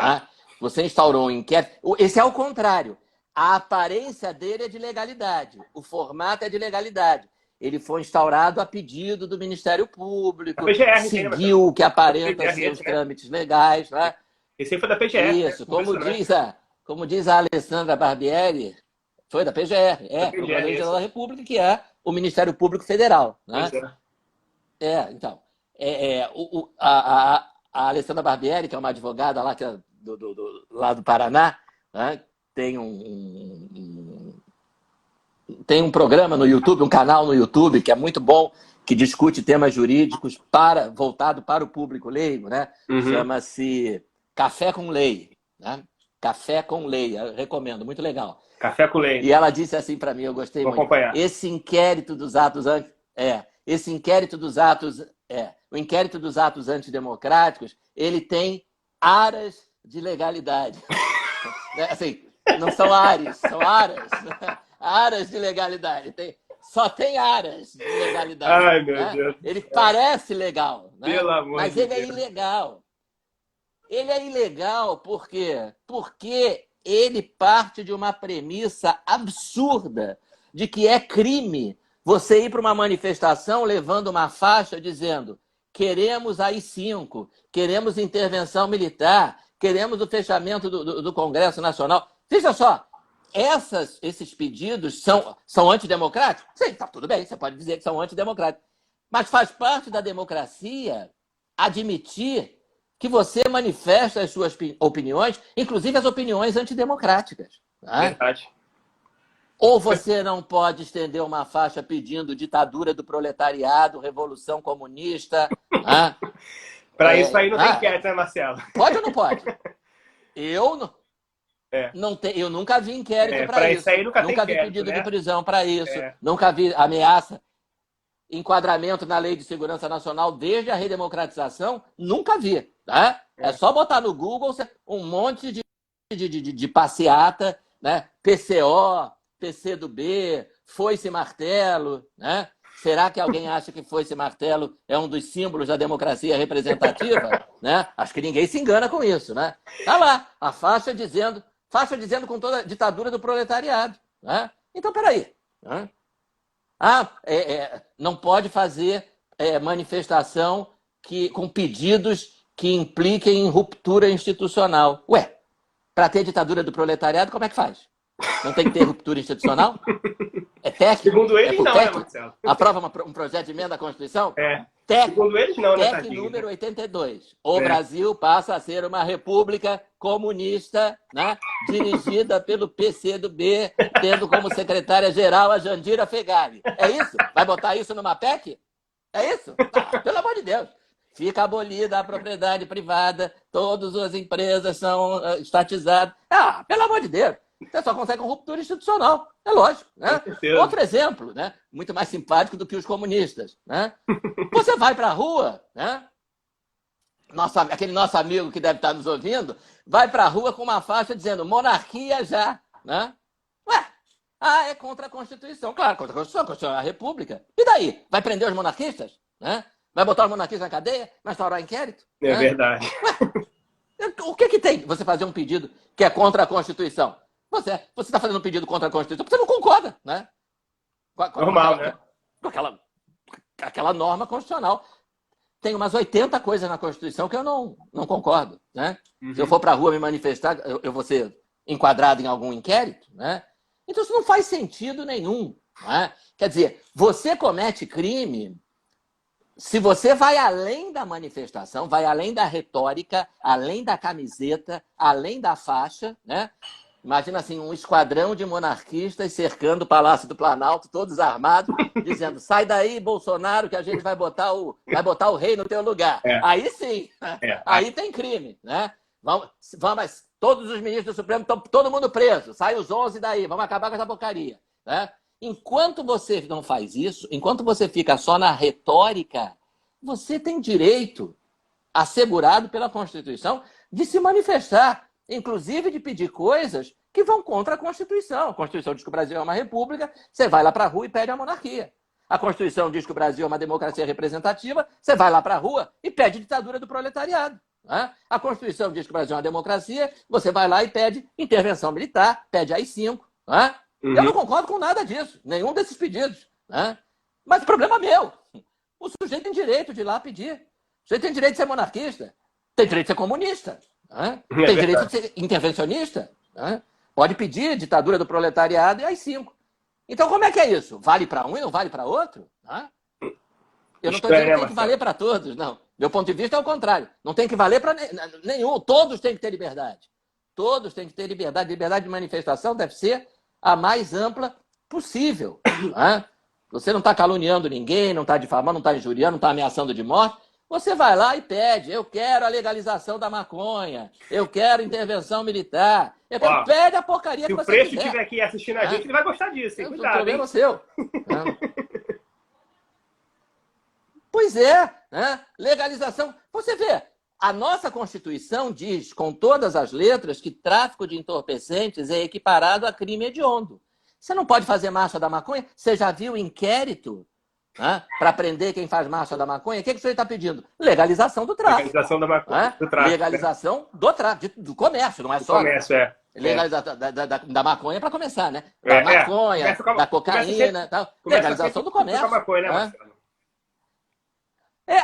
B: Você instaurou um inquérito. Esse é o contrário. A aparência dele é de legalidade. O formato é de legalidade. Ele foi instaurado a pedido do Ministério Público, seguiu o que aparenta ser os trâmites legais. Né?
A: Esse aí foi da PGR.
B: Isso, como diz a Alessandra Barbieri, foi da PGR, Procuradoria-Geral da República, que é o Ministério Público Federal. Né? Então. A Alessandra Barbieri, que é uma advogada lá, lá do Paraná, né? Tem um programa no YouTube, um canal no YouTube que é muito bom, que discute temas jurídicos voltado para o público leigo, né? Chama-se Café com Lei. Né? Café com Lei, eu recomendo, muito legal.
A: Café com Lei.
B: E ela disse assim para mim, eu gostei muito.
A: Acompanhar.
B: Esse inquérito dos atos o inquérito dos atos antidemocráticos, ele tem aras de legalidade. Assim, não são ares, são aras. Aras de legalidade. Só tem aras de legalidade.
A: Ai, meu Deus.
B: Ele parece legal, né?
A: Pelo amor
B: mas
A: de
B: ele
A: Deus.
B: É ilegal. Ele é ilegal por quê? Porque ele parte de uma premissa absurda de que é crime Você ir para uma manifestação levando uma faixa dizendo queremos AI-5, queremos intervenção militar, queremos o fechamento do Congresso Nacional. Veja só, esses pedidos são antidemocráticos? Sim, tá tudo bem, você pode dizer que são antidemocráticos. Mas faz parte da democracia admitir que você manifesta as suas opiniões, inclusive as opiniões antidemocráticas. Tá?
A: Verdade.
B: Ou você não pode estender uma faixa pedindo ditadura do proletariado, revolução comunista. Tá?
A: Para isso aí não tem inquérito, né, Marcelo?
B: Pode ou não pode? Eu nunca vi inquérito para isso.
A: Aí nunca
B: vi
A: inquérito,
B: pedido
A: né?
B: de prisão para isso. Nunca vi ameaça, enquadramento na Lei de Segurança Nacional desde a redemocratização. Nunca vi. Tá? É só botar no Google um monte de passeata, né? PCO, PCdoB, foice martelo, né? Será que alguém acha que foice martelo é um dos símbolos da democracia representativa? Né? Acho que ninguém se engana com isso, né? Tá lá, a faixa dizendo com toda a ditadura do proletariado. Né? Então, peraí. Né? Não pode fazer manifestação com pedidos que impliquem em ruptura institucional. Ué, para ter ditadura do proletariado, como é que faz? Não tem que ter ruptura institucional? É técnico?
A: Segundo eles, não,
B: técnico?
A: né, Marcelo?
B: Aprova um projeto de emenda à Constituição?
A: Técnico. Segundo eles, não, né,
B: TEC número 82. O Brasil passa a ser uma república comunista, né, dirigida pelo PCdoB, tendo como secretária-geral a Jandira Fegali. É isso? Vai botar isso numa PEC? É isso? Pelo amor de Deus. Fica abolida a propriedade privada, todas as empresas são estatizadas. Pelo amor de Deus. Você só consegue com ruptura institucional. É lógico. Né? Outro exemplo, né? Muito mais simpático do que os comunistas. Né? Você vai para a rua, né? Aquele nosso amigo que deve estar nos ouvindo, vai para a rua com uma faixa dizendo monarquia já. Né? É contra a Constituição. Claro, contra a Constituição é a República. E daí? Vai prender os monarquistas? Né? Vai botar os monarquistas na cadeia? Vai instaurar inquérito?
A: É verdade.
B: O que tem você fazer um pedido que é contra a Constituição? Você está fazendo um pedido contra a Constituição porque você não concorda, né?
A: Normal, né?
B: Com aquela norma constitucional. Tem umas 80 coisas na Constituição que eu não concordo, né? Se eu for para a rua me manifestar, eu vou ser enquadrado em algum inquérito, né? Então isso não faz sentido nenhum, né? Quer dizer, você comete crime se você vai além da manifestação, vai além da retórica, além da camiseta, além da faixa, né? Imagina assim, um esquadrão de monarquistas cercando o Palácio do Planalto, todos armados, dizendo, sai daí, Bolsonaro, que a gente vai botar o rei no teu lugar. Aí sim, aí tem crime. Né? Vamos, todos os ministros do Supremo estão todo mundo preso, sai os 11 daí, vamos acabar com essa porcaria. Né? Enquanto você não faz isso, enquanto você fica só na retórica, você tem direito, assegurado pela Constituição, de se manifestar. Inclusive de pedir coisas que vão contra a Constituição. A Constituição diz que o Brasil é uma república, você vai lá para a rua e pede a monarquia. A Constituição diz que o Brasil é uma democracia representativa, você vai lá para a rua e pede ditadura do proletariado. Né? A Constituição diz que o Brasil é uma democracia, você vai lá e pede intervenção militar, pede AI-5. Né? Eu não concordo com nada disso, nenhum desses pedidos. Né? Mas o problema é meu. O sujeito tem direito de ir lá pedir. O sujeito tem direito de ser monarquista, tem direito de ser comunista. Tem direito de ser intervencionista. Né? Pode pedir ditadura do proletariado e AI-5. Então, como é que é isso? Vale para um e não vale para outro? Né? Eu não estou dizendo que tem que valer para todos, não. Meu ponto de vista é o contrário. Não tem que valer para nenhum. Todos têm que ter liberdade. Todos têm que ter liberdade. Liberdade de manifestação deve ser a mais ampla possível. Né? Você não está caluniando ninguém, não está difamando, não está injuriando, não está ameaçando de morte. Você vai lá e pede, eu quero a legalização da maconha, eu quero intervenção militar, pede a porcaria que você quiser. Se o Freixo
A: estiver aqui assistindo a gente, ele vai gostar disso, hein? Cuidado, hein?
B: O problema é seu. Pois é, né? Legalização. Você vê, a nossa Constituição diz, com todas as letras, que tráfico de entorpecentes é equiparado a crime hediondo. Você não pode fazer marcha da maconha? Você já viu inquérito? Para prender quem faz marcha da maconha, o que o senhor está pedindo? Legalização do tráfico.
A: Legalização da maconha, do tráfico.
B: Legalização do tráfico, do comércio, não é
A: do
B: só.
A: Comércio,
B: Legalização da maconha para começar, né? Da maconha, da cocaína, tal. Legalização do comércio.
A: Com a maconha, né, Marcelo?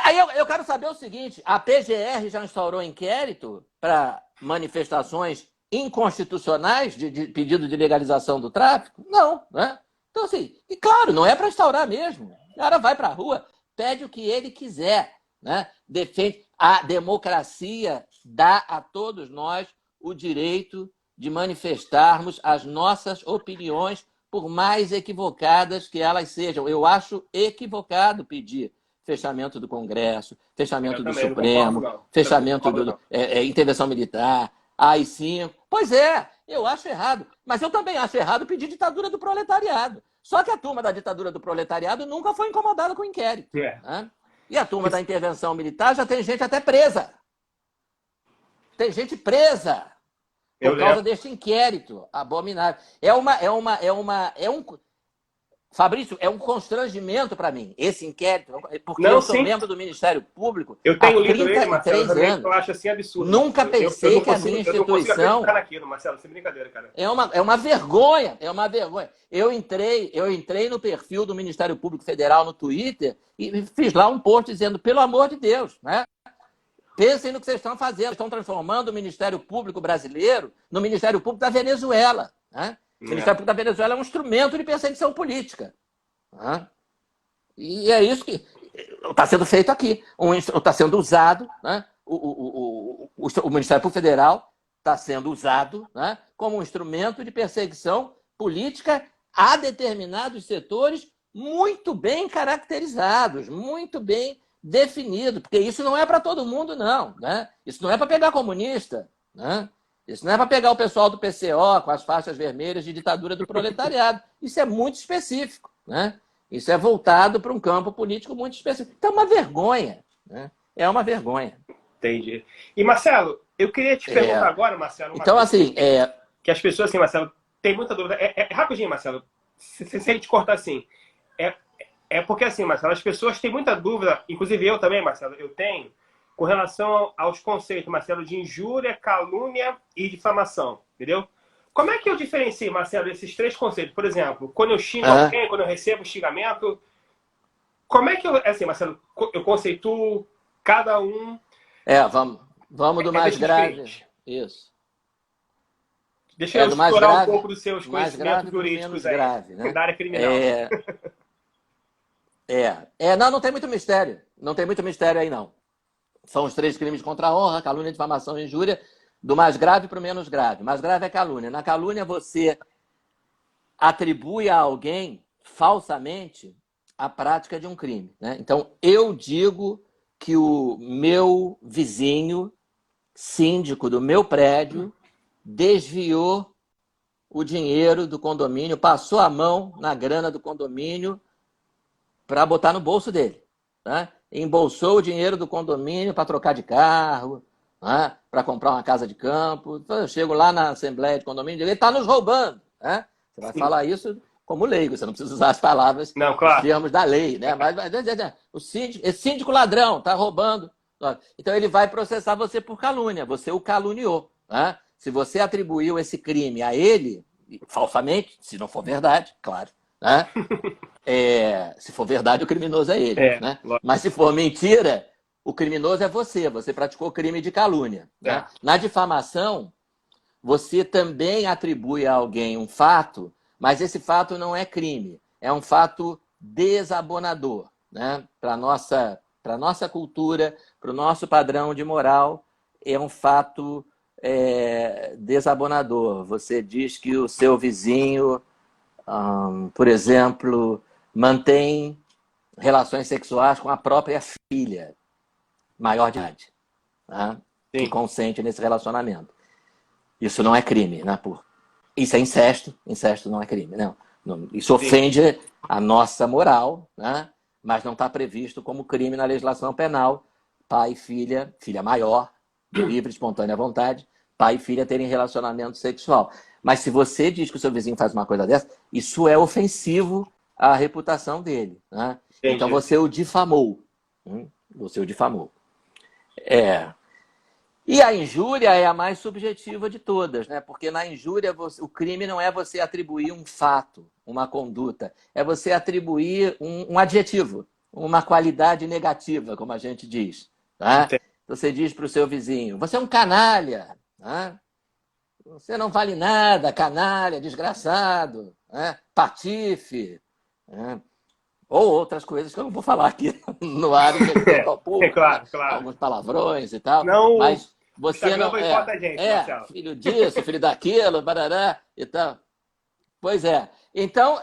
B: Aí eu quero saber o seguinte: a PGR já instaurou inquérito para manifestações inconstitucionais de pedido de legalização do tráfico? Não, né? Então, assim, e claro, não é para instaurar mesmo. O cara vai para a rua, pede o que ele quiser, né? Defende. A democracia dá a todos nós o direito de manifestarmos as nossas opiniões, por mais equivocadas que elas sejam. Eu acho equivocado pedir fechamento do Congresso, fechamento do Supremo, fechamento da intervenção militar, AI-5. Pois é, eu acho errado. Mas eu também acho errado pedir ditadura do proletariado. Só que a turma da ditadura do proletariado nunca foi incomodada com inquérito. Né? E a turma da intervenção militar já tem gente até presa. Tem gente presa por causa deste inquérito abominável. Fabrício, é um constrangimento para mim, esse inquérito, porque eu sou membro do Ministério Público
A: eu tenho lido ele, Marcelo, anos. Eu acho assim absurdo.
B: Nunca pensei que a minha instituição...
A: naquilo, Marcelo, sem brincadeira, cara.
B: É uma vergonha, é uma vergonha. Eu entrei no perfil do Ministério Público Federal no Twitter e fiz lá um post dizendo, pelo amor de Deus, né? Pensem no que vocês estão fazendo. Estão transformando o Ministério Público brasileiro no Ministério Público da Venezuela, né? O Ministério Público da Venezuela é um instrumento de perseguição política. Né? E é isso que está sendo feito aqui. Está sendo usado, né? O Ministério Público Federal está sendo usado, né? Como um instrumento de perseguição política a determinados setores muito bem caracterizados, muito bem definidos, porque isso não é para todo mundo, não. Né? Isso não é para pegar comunista, né? Isso não é para pegar o pessoal do PCO com as faixas vermelhas de ditadura do proletariado. Isso é muito específico. Né? Isso é voltado para um campo político muito específico. Então é uma vergonha. Né? É uma vergonha.
A: Entendi. E, Marcelo, eu queria te perguntar agora, Marcelo...
B: Então, assim...
A: Que as pessoas, assim, Marcelo, tem muita dúvida. Rapidinho, Marcelo, se ele te cortar assim... É porque, assim, Marcelo, as pessoas têm muita dúvida, inclusive eu também, Marcelo, eu tenho... com relação aos conceitos, Marcelo, de injúria, calúnia e difamação, entendeu? Como é que eu diferencio, Marcelo, esses três conceitos? Por exemplo, quando eu xingo alguém, quando eu recebo xingamento, como é que eu, assim, Marcelo, eu conceituo cada um?
B: Vamos do mais grave. Isso.
A: Deixa eu explorar um pouco dos seus conhecimentos jurídicos aí,
B: grave, né?
A: Da área criminal.
B: Não tem muito mistério. Não tem muito mistério aí, não. São os três crimes contra a honra, calúnia, difamação e injúria, do mais grave para o menos grave. Mais grave é calúnia. Na calúnia, você atribui a alguém, falsamente, a prática de um crime. Né? Então, eu digo que o meu vizinho, síndico do meu prédio, desviou o dinheiro do condomínio, passou a mão na grana do condomínio para botar no bolso dele. Né? Embolsou o dinheiro do condomínio para trocar de carro, né? Para comprar uma casa de campo. Então, eu chego lá na Assembleia de Condomínio e digo, ele está nos roubando. Né? Você vai falar isso como leigo, você não precisa usar as palavras, os termos da lei. Né? Mas esse síndico ladrão está roubando. Então ele vai processar você por calúnia, você o caluniou. Né? Se você atribuiu esse crime a ele, falsamente, se não for verdade, claro, né? Se for verdade, o criminoso é ele. Né? Mas se for mentira, o criminoso é você. Você praticou crime de calúnia. Né? Na difamação, você também atribui a alguém um fato, mas esse fato não é crime. É um fato desabonador. Né? Para a nossa cultura, para o nosso padrão de moral, é um fato desabonador. Você diz que o seu vizinho, por exemplo, mantém relações sexuais com a própria filha, maior de idade, né? Que consente nesse relacionamento. Isso não é crime, né? Isso é incesto. Incesto não é crime, não. Isso ofende a nossa moral, né? Mas não está previsto como crime na legislação penal. Pai e filha, filha maior, de livre, espontânea vontade, pai e filha terem relacionamento sexual. Mas se você diz que o seu vizinho faz uma coisa dessa, isso é ofensivo à reputação dele. Né? Então você o difamou. Você o difamou. E a injúria é a mais subjetiva de todas, né? Porque na injúria o crime não é você atribuir um fato, uma conduta, é você atribuir um adjetivo, uma qualidade negativa, como a gente diz. Tá?
A: Entendi.
B: Você diz para o seu vizinho, você é um canalha, tá? Você não vale nada, canalha, desgraçado, né? Patife, né? Ou outras coisas que eu não vou falar aqui no ar em respeito ao público, né?
A: Claro, claro.
B: Alguns palavrões e tal,
A: Não, o
B: mas você
A: Instagram
B: não
A: boicota a gente, Marcelo.
B: filho disso, filho daquilo, barará e tal. Pois é. Então,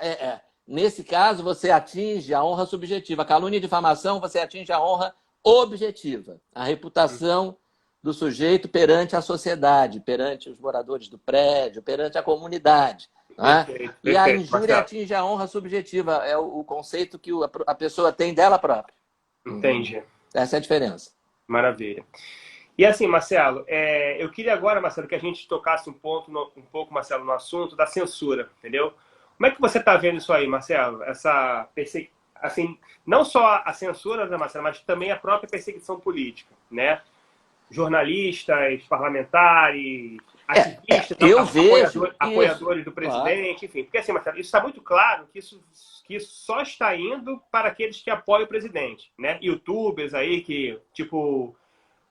B: nesse caso, você atinge a honra subjetiva. A calúnia e difamação, você atinge a honra objetiva, a reputação do sujeito perante a sociedade, perante os moradores do prédio, perante a comunidade. Né?
A: Perfeito,
B: E a
A: perfeito,
B: injúria
A: Marcelo.
B: atinge a honra subjetiva, é o conceito que a pessoa tem dela própria.
A: Entendi.
B: Essa é a diferença.
A: Maravilha. E assim, Marcelo, eu queria agora, Marcelo, que a gente tocasse um pouco, Marcelo, no assunto da censura, entendeu? Como é que você está vendo isso aí, Marcelo? Assim, não só a censura, né, Marcelo, mas também a própria perseguição política, né? Jornalistas, parlamentares, ativistas,
B: Eu vejo
A: apoiadores do
B: claro.
A: presidente, enfim. Porque assim, Marcelo, isso está muito claro que isso só está indo para aqueles que apoiam o presidente, né? YouTubers aí que, tipo,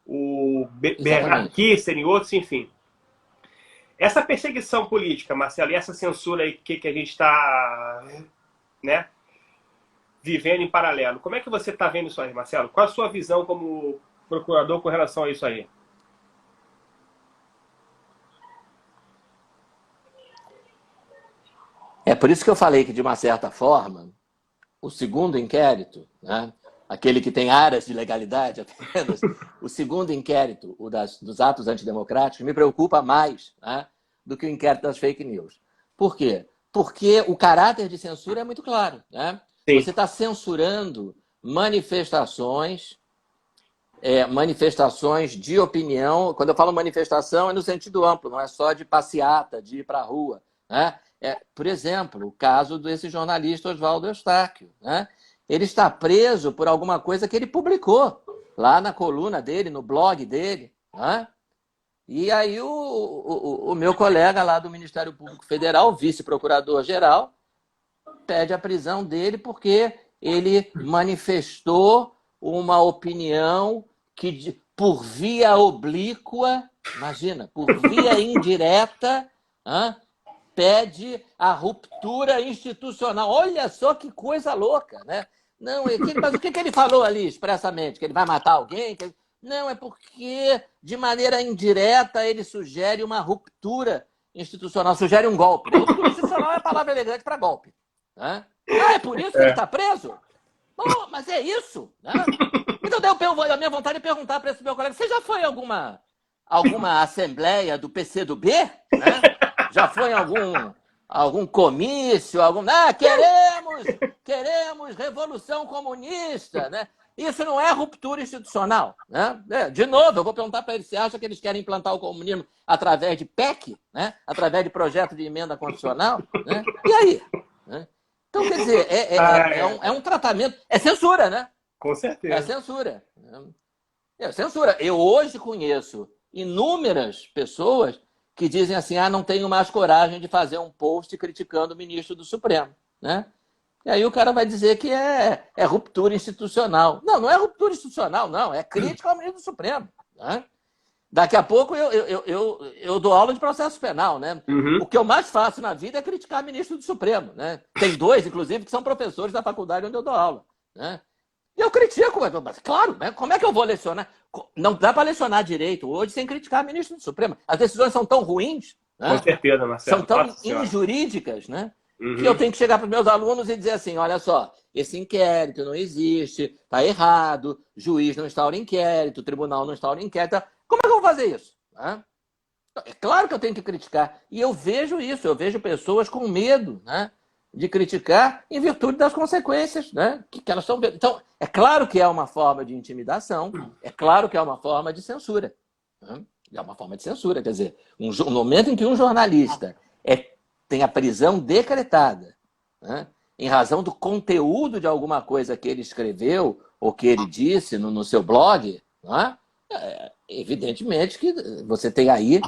A: o Bernard Kissinger e outros, enfim. Essa perseguição política, Marcelo, e essa censura aí que a gente está, né, vivendo em paralelo, como é que você está vendo isso aí, Marcelo? Qual a sua visão como procurador com relação a isso aí?
B: É por isso que eu falei que, de uma certa forma, o segundo inquérito, né, aquele que tem áreas de legalidade apenas, o segundo inquérito, dos atos antidemocráticos, me preocupa mais, né, do que o inquérito das fake news. Por quê? Porque o caráter de censura é muito claro. Né? Você está censurando manifestações de opinião. Quando eu falo manifestação, é no sentido amplo, não é só de passeata, de ir para a rua. Né? Por exemplo, o caso desse jornalista Oswaldo Eustáquio. Né? Ele está preso por alguma coisa que ele publicou lá na coluna dele, no blog dele. Né? E aí o meu colega lá do Ministério Público Federal, vice-procurador-geral, pede a prisão dele porque ele manifestou uma opinião que, por via oblíqua, imagina, por via indireta, pede a ruptura institucional. Olha só que coisa louca, né? Não, mas o que ele falou ali expressamente? Que ele vai matar alguém? Não, é porque, de maneira indireta, ele sugere uma ruptura institucional, sugere um golpe. Ruptura institucional é a palavra elegante para golpe. Né? É por isso que ele está preso? Bom, mas é isso. Né? Então, a minha vontade de perguntar para esse meu colega, você já foi em alguma assembleia do PCdoB? Né? Já foi em algum comício? Queremos revolução comunista, né? Isso não é ruptura institucional. Né? De novo, eu vou perguntar para eles, você acha que eles querem implantar o comunismo através de PEC? Né? Através de projeto de emenda constitucional? Né? E aí? Né? Então, quer dizer, é um tratamento... É censura, né?
A: Com certeza.
B: É censura. É censura. Eu hoje conheço inúmeras pessoas que dizem assim, não tenho mais coragem de fazer um post criticando o ministro do Supremo. Né? E aí o cara vai dizer que é ruptura institucional. Não é ruptura institucional, não. É crítica ao ministro do Supremo. Né? Daqui a pouco eu dou aula de processo penal. Né?
A: Uhum.
B: O que eu mais faço na vida é criticar o ministro do Supremo. Né? Tem dois, inclusive, que são professores da faculdade onde eu dou aula. Né? E eu critico, mas claro, né? Como é que eu vou lecionar? Não dá para lecionar direito hoje sem criticar o ministro do Supremo. As decisões são tão ruins, né?
A: Com certeza, Marcelo.
B: São tão injurídicas, né? Que eu tenho que chegar para os meus alunos e dizer assim, olha só, esse inquérito não existe, está errado, juiz não instaura inquérito, tribunal não instaura inquérito. Como é que eu vou fazer isso? Né? É claro que eu tenho que criticar. E eu vejo isso, eu vejo pessoas com medo, né, de criticar em virtude das consequências, né, que elas estão vendo. Então, é claro que é uma forma de intimidação, é claro que é uma forma de censura. Né? É uma forma de censura, quer dizer, no momento em que um jornalista tem a prisão decretada, né, em razão do conteúdo de alguma coisa que ele escreveu ou que ele disse no seu blog, né, Evidentemente que você tem aí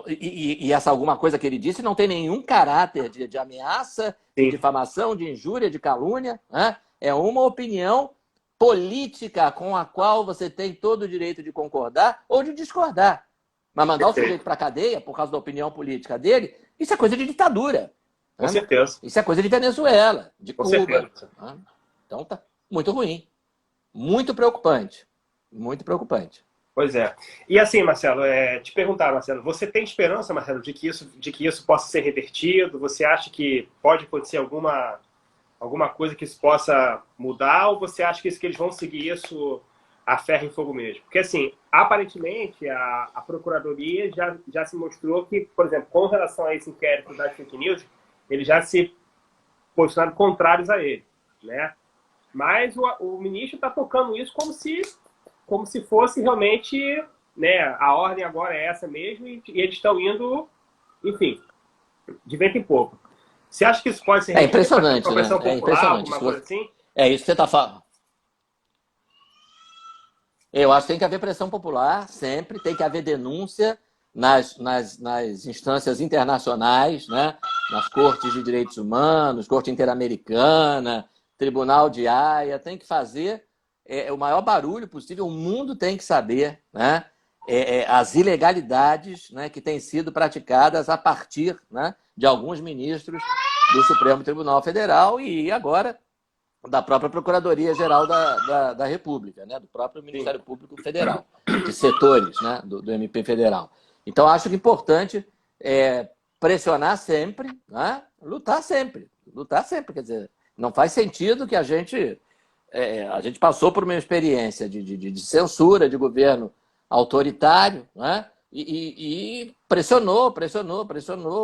B: e essa alguma coisa que ele disse não tem nenhum caráter de ameaça, de
A: Sim,
B: difamação, de injúria, de calúnia, né? É uma opinião política com a qual você tem todo o direito de concordar ou de discordar. Mas mandar o
A: perfeito.
B: sujeito para a cadeia por causa da opinião política dele, isso é coisa de ditadura.
A: Com
B: Né?
A: certeza,
B: Isso é coisa de Venezuela, de
A: com
B: Cuba.
A: certeza.
B: Né? Então tá muito ruim. Muito preocupante. Muito preocupante.
A: Pois é. E assim, Marcelo, te perguntar, Marcelo, você tem esperança, Marcelo, de que isso possa ser revertido? Você acha que pode acontecer alguma coisa que isso possa mudar? Ou você acha que eles vão seguir isso a ferro e fogo mesmo? Porque, assim, aparentemente, a Procuradoria já se mostrou que, por exemplo, com relação a esse inquérito das fake news, eles já se posicionaram contrários a ele, né? Mas o ministro está tocando isso como se fosse realmente, né, a ordem agora é essa mesmo e eles estão indo, enfim, de vento em popa. Você acha que isso pode ser
B: É
A: revertido
B: impressionante,
A: com a
B: né?
A: pressão
B: É
A: popular,
B: impressionante.
A: alguma coisa assim?
B: É isso que você está falando. Eu acho que tem que haver pressão popular, sempre, tem que haver denúncia nas instâncias internacionais, né? Nas cortes de direitos humanos, Corte Interamericana, Tribunal de Haia, tem que fazer o maior barulho possível, o mundo tem que saber, né? As ilegalidades, né, que têm sido praticadas a partir, né, de alguns ministros do Supremo Tribunal Federal e agora da própria Procuradoria-Geral da República, né? Do próprio
A: Sim,
B: Ministério Público Federal, de setores, né? do MP Federal. Então, acho que é importante pressionar sempre, né? Lutar sempre. Quer dizer, não faz sentido que a gente passou por uma experiência de censura de governo autoritário, né? E pressionou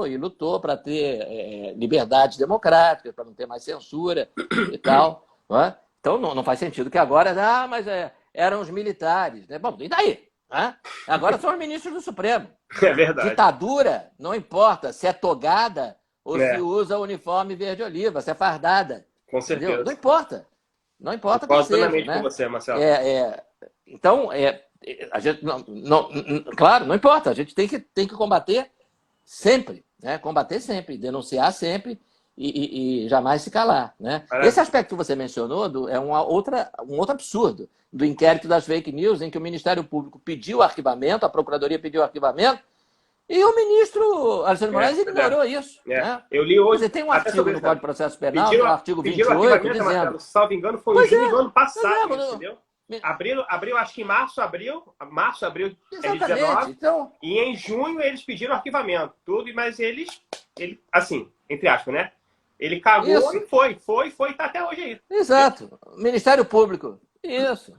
B: e lutou para ter liberdades democráticas, para não ter mais censura e tal. Não é? Então não faz sentido que agora, mas eram os militares. Né? Bom, e daí? Né? Agora são os ministros do Supremo.
A: é verdade.
B: Ditadura, não importa se é togada ou se
A: É,
B: usa uniforme verde-oliva, se é fardada.
A: com
B: Entendeu? Não
A: certeza.
B: importa. Não importa quem
A: Concordo
B: seja.
A: plenamente com
B: Né?
A: você, Marcelo.
B: Então, a gente claro, não importa, a gente tem que combater sempre, né? Combater sempre, denunciar sempre e jamais se calar, né? Esse
A: Maravilha.
B: aspecto que você mencionou é um outro absurdo do inquérito das fake news, em que o Ministério Público pediu o arquivamento, a Procuradoria pediu o arquivamento, e o ministro Alexandre Moraes ignorou isso, né?
A: Eu li
B: Quer
A: hoje,
B: dizer, tem um
A: até
B: artigo
A: sobre
B: no
A: isso.
B: Código de Processo Penal, que é o artigo
A: Pediram
B: 28,
A: arquivamento,
B: dizendo...
A: Marcelo, salvo engano, foi em
B: Pois
A: junho do ano
B: pois
A: passado, entendeu? Abril, acho que março, abril de
B: exatamente.
A: 19,
B: Então,
A: e em junho eles pediram arquivamento, tudo, mas ele, assim, entre aspas, né? Ele cagou
B: isso.
A: e foi, tá até hoje aí.
B: Exato. Ministério Público. Isso.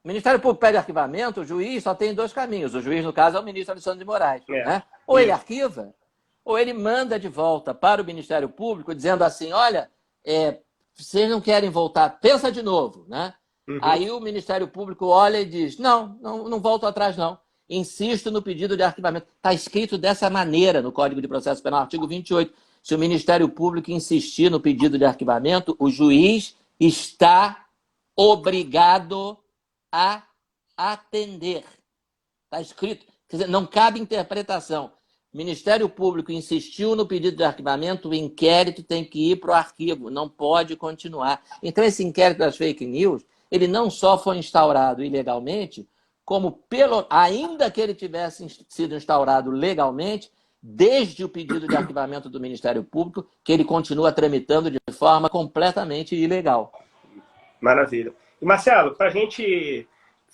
B: O Ministério Público pede arquivamento, o juiz só tem dois caminhos. O juiz, no caso, é o ministro Alexandre de Moraes. Né? Ou ele arquiva, ou ele manda de volta para o Ministério Público, dizendo assim, olha, vocês não querem voltar, pensa de novo. Né?
A: Uhum.
B: Aí o Ministério Público olha e diz, não volto atrás, não. Insisto no pedido de arquivamento. Está escrito dessa maneira no Código de Processo Penal, artigo 28. Se o Ministério Público insistir no pedido de arquivamento, o juiz está obrigado a atender. Está escrito. Quer dizer, não cabe interpretação. O Ministério Público insistiu no pedido de arquivamento, o inquérito tem que ir para o arquivo, não pode continuar. Então, esse inquérito das fake news, ele não só foi instaurado ilegalmente, como, ainda que ele tivesse sido instaurado legalmente, desde o pedido de arquivamento do Ministério Público, que ele continua tramitando de forma completamente ilegal.
A: Maravilha. E, Marcelo, para a gente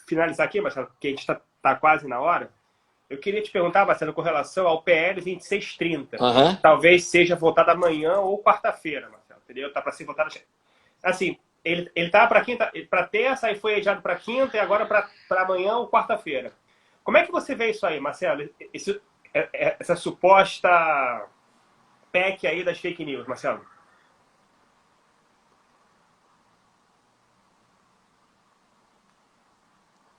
A: finalizar aqui, Marcelo, porque a gente está quase na hora, eu queria te perguntar, Marcelo, com relação ao PL 2630.
B: Uhum.
A: Talvez seja votado amanhã ou quarta-feira, Marcelo, entendeu? Tá para ser votado... Assim, ele tá para terça, aí foi adiado para quinta e agora para amanhã ou quarta-feira. Como é que você vê isso aí, Marcelo? Essa suposta PEC aí das fake news, Marcelo?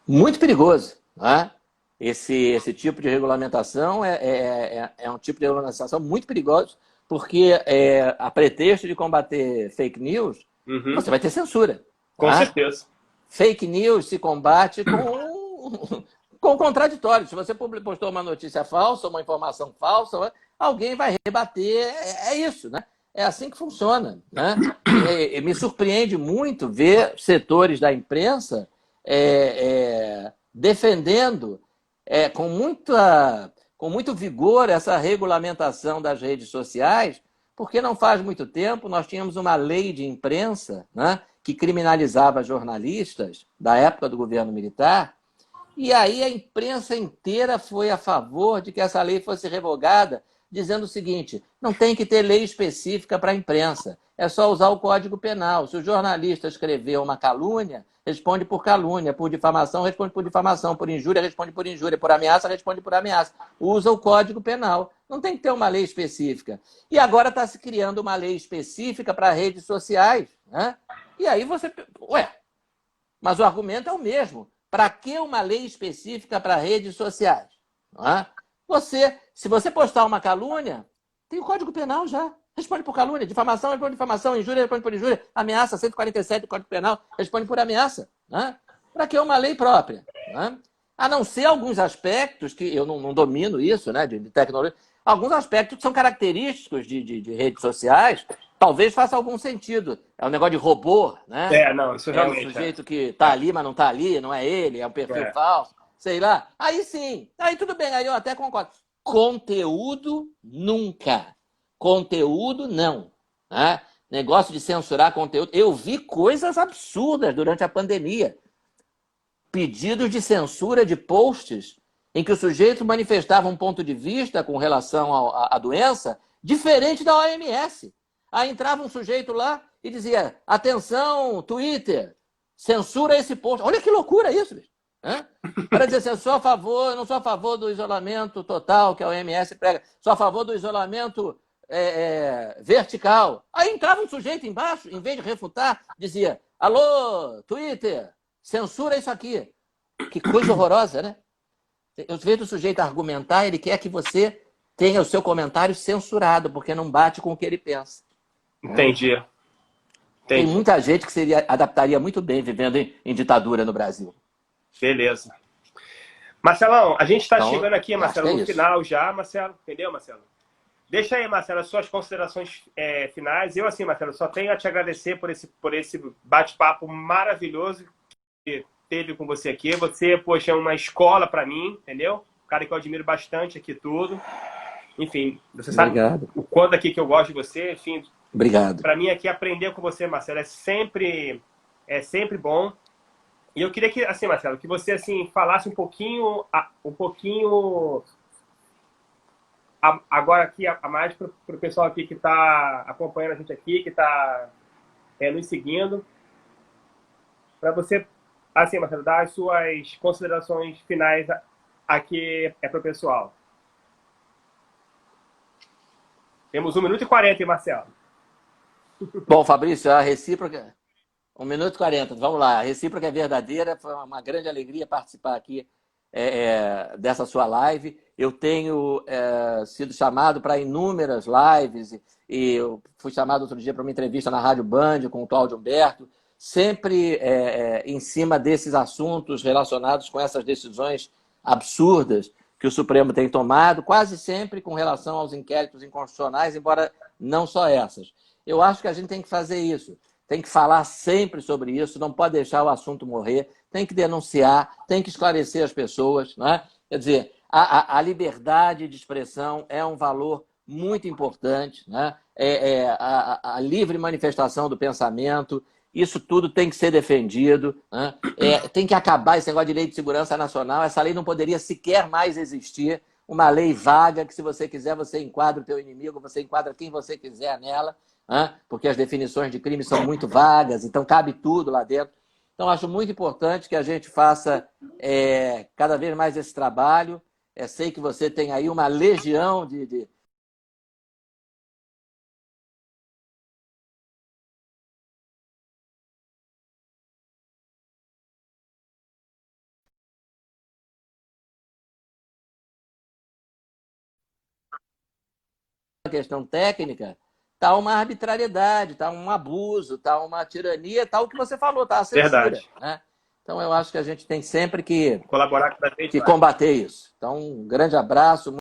B: Muito perigoso. Né? Esse tipo de regulamentação é um tipo de regulamentação muito perigoso, porque a pretexto de combater fake news, você vai ter censura.
A: Com
B: tá?
A: certeza.
B: fake news se combate com contraditório. Se você postou uma notícia falsa, uma informação falsa, alguém vai rebater. É isso, né? É assim que funciona, né? Me surpreende muito ver setores da imprensa defendendo com muito vigor essa regulamentação das redes sociais, porque não faz muito tempo nós tínhamos uma lei de imprensa, né, que criminalizava jornalistas da época do governo militar, e aí a imprensa inteira foi a favor de que essa lei fosse revogada, dizendo o seguinte: não tem que ter lei específica para a imprensa, é só usar o Código Penal. Se o jornalista escreveu uma calúnia, responde por calúnia, por difamação, responde por difamação, por injúria, responde por injúria, por ameaça, responde por ameaça. Usa o Código Penal. Não tem que ter uma lei específica. E agora está se criando uma lei específica para redes sociais, né? E aí você... mas o argumento é o mesmo. Para que uma lei específica para redes sociais? Não é? Se você postar uma calúnia, tem o Código Penal já. Responde por calúnia, difamação, responde por difamação, injúria, responde por injúria, ameaça, 147 do Código Penal, responde por ameaça. Né? Para que uma lei própria? Né? A não ser alguns aspectos, que eu não domino isso, né, de tecnologia, alguns aspectos que são característicos de redes sociais, talvez faça algum sentido. É um negócio de robô, né?
A: Não, isso
B: É o
A: realmente
B: sujeito que está ali, mas não está ali, não é ele, é um perfil falso, sei lá. Aí sim, aí tudo bem, aí eu até concordo. Conteúdo, nunca. Conteúdo, não. Né? Negócio de censurar conteúdo. Eu vi coisas absurdas durante a pandemia. Pedidos de censura de posts em que o sujeito manifestava um ponto de vista com relação à doença diferente da OMS. Aí entrava um sujeito lá e dizia: atenção, Twitter, censura esse post. Olha que loucura isso, bicho. Para dizer assim, eu não sou a favor do isolamento total que a OMS prega, sou a favor do isolamento vertical. Aí entrava um sujeito embaixo, em vez de refutar, dizia: alô, Twitter, censura isso aqui. Que coisa horrorosa, né? Eu vejo o sujeito argumentar, ele quer que você tenha o seu comentário censurado, porque não bate com o que ele pensa.
A: Entendi.
B: Tem muita gente que se adaptaria muito bem vivendo em ditadura no Brasil.
A: Beleza. Marcelão, a gente está chegando aqui, Marcelo, no
B: isso.
A: final já, Marcelo. Entendeu, Marcelo? Deixa aí, Marcelo, as suas considerações finais. Eu, assim, Marcelo, só tenho a te agradecer por esse bate-papo maravilhoso que teve com você aqui. Você, poxa, é uma escola para mim, entendeu? Um cara que eu admiro bastante aqui tudo. Enfim, você sabe o quanto aqui que eu gosto de você. Enfim,
B: obrigado.
A: Para mim aqui aprender com você, Marcelo, é sempre bom. E eu queria que, assim, Marcelo, que você assim falasse um pouquinho agora aqui a mais para o pessoal aqui que está acompanhando a gente aqui, que está nos seguindo, para você, assim, Marcelo, dar as suas considerações finais aqui para o pessoal. Temos 1 minuto e 40, hein, Marcelo?
B: Bom, Fabrício, a recíproca... 1 minuto e 40, vamos lá. A recíproca é verdadeira, foi uma grande alegria participar aqui dessa sua live. Eu tenho sido chamado para inúmeras lives e eu fui chamado outro dia para uma entrevista na Rádio Band com o Cláudio Humberto, sempre em cima desses assuntos relacionados com essas decisões absurdas que o Supremo tem tomado, quase sempre com relação aos inquéritos inconstitucionais, embora não só essas. Eu acho que a gente tem que fazer isso. Tem que falar sempre sobre isso, não pode deixar o assunto morrer, tem que denunciar, tem que esclarecer as pessoas. Né? Quer dizer, a liberdade de expressão é um valor muito importante, né? A livre manifestação do pensamento, isso tudo tem que ser defendido. Né? Tem que acabar esse negócio de lei de segurança nacional, essa lei não poderia sequer mais existir, uma lei vaga que, se você quiser, você enquadra o teu inimigo, você enquadra quem você quiser nela, porque as definições de crime são muito vagas, então cabe tudo lá dentro. Então, acho muito importante que a gente faça cada vez mais esse trabalho. Sei que você tem aí uma legião de questão técnica, está uma arbitrariedade, está um abuso, está uma tirania, está o que você falou, está a censura.
A: Verdade.
B: Né? Então, eu acho que a gente tem sempre que
A: Colaborar cada vez mais.
B: combater isso. Então, um grande abraço.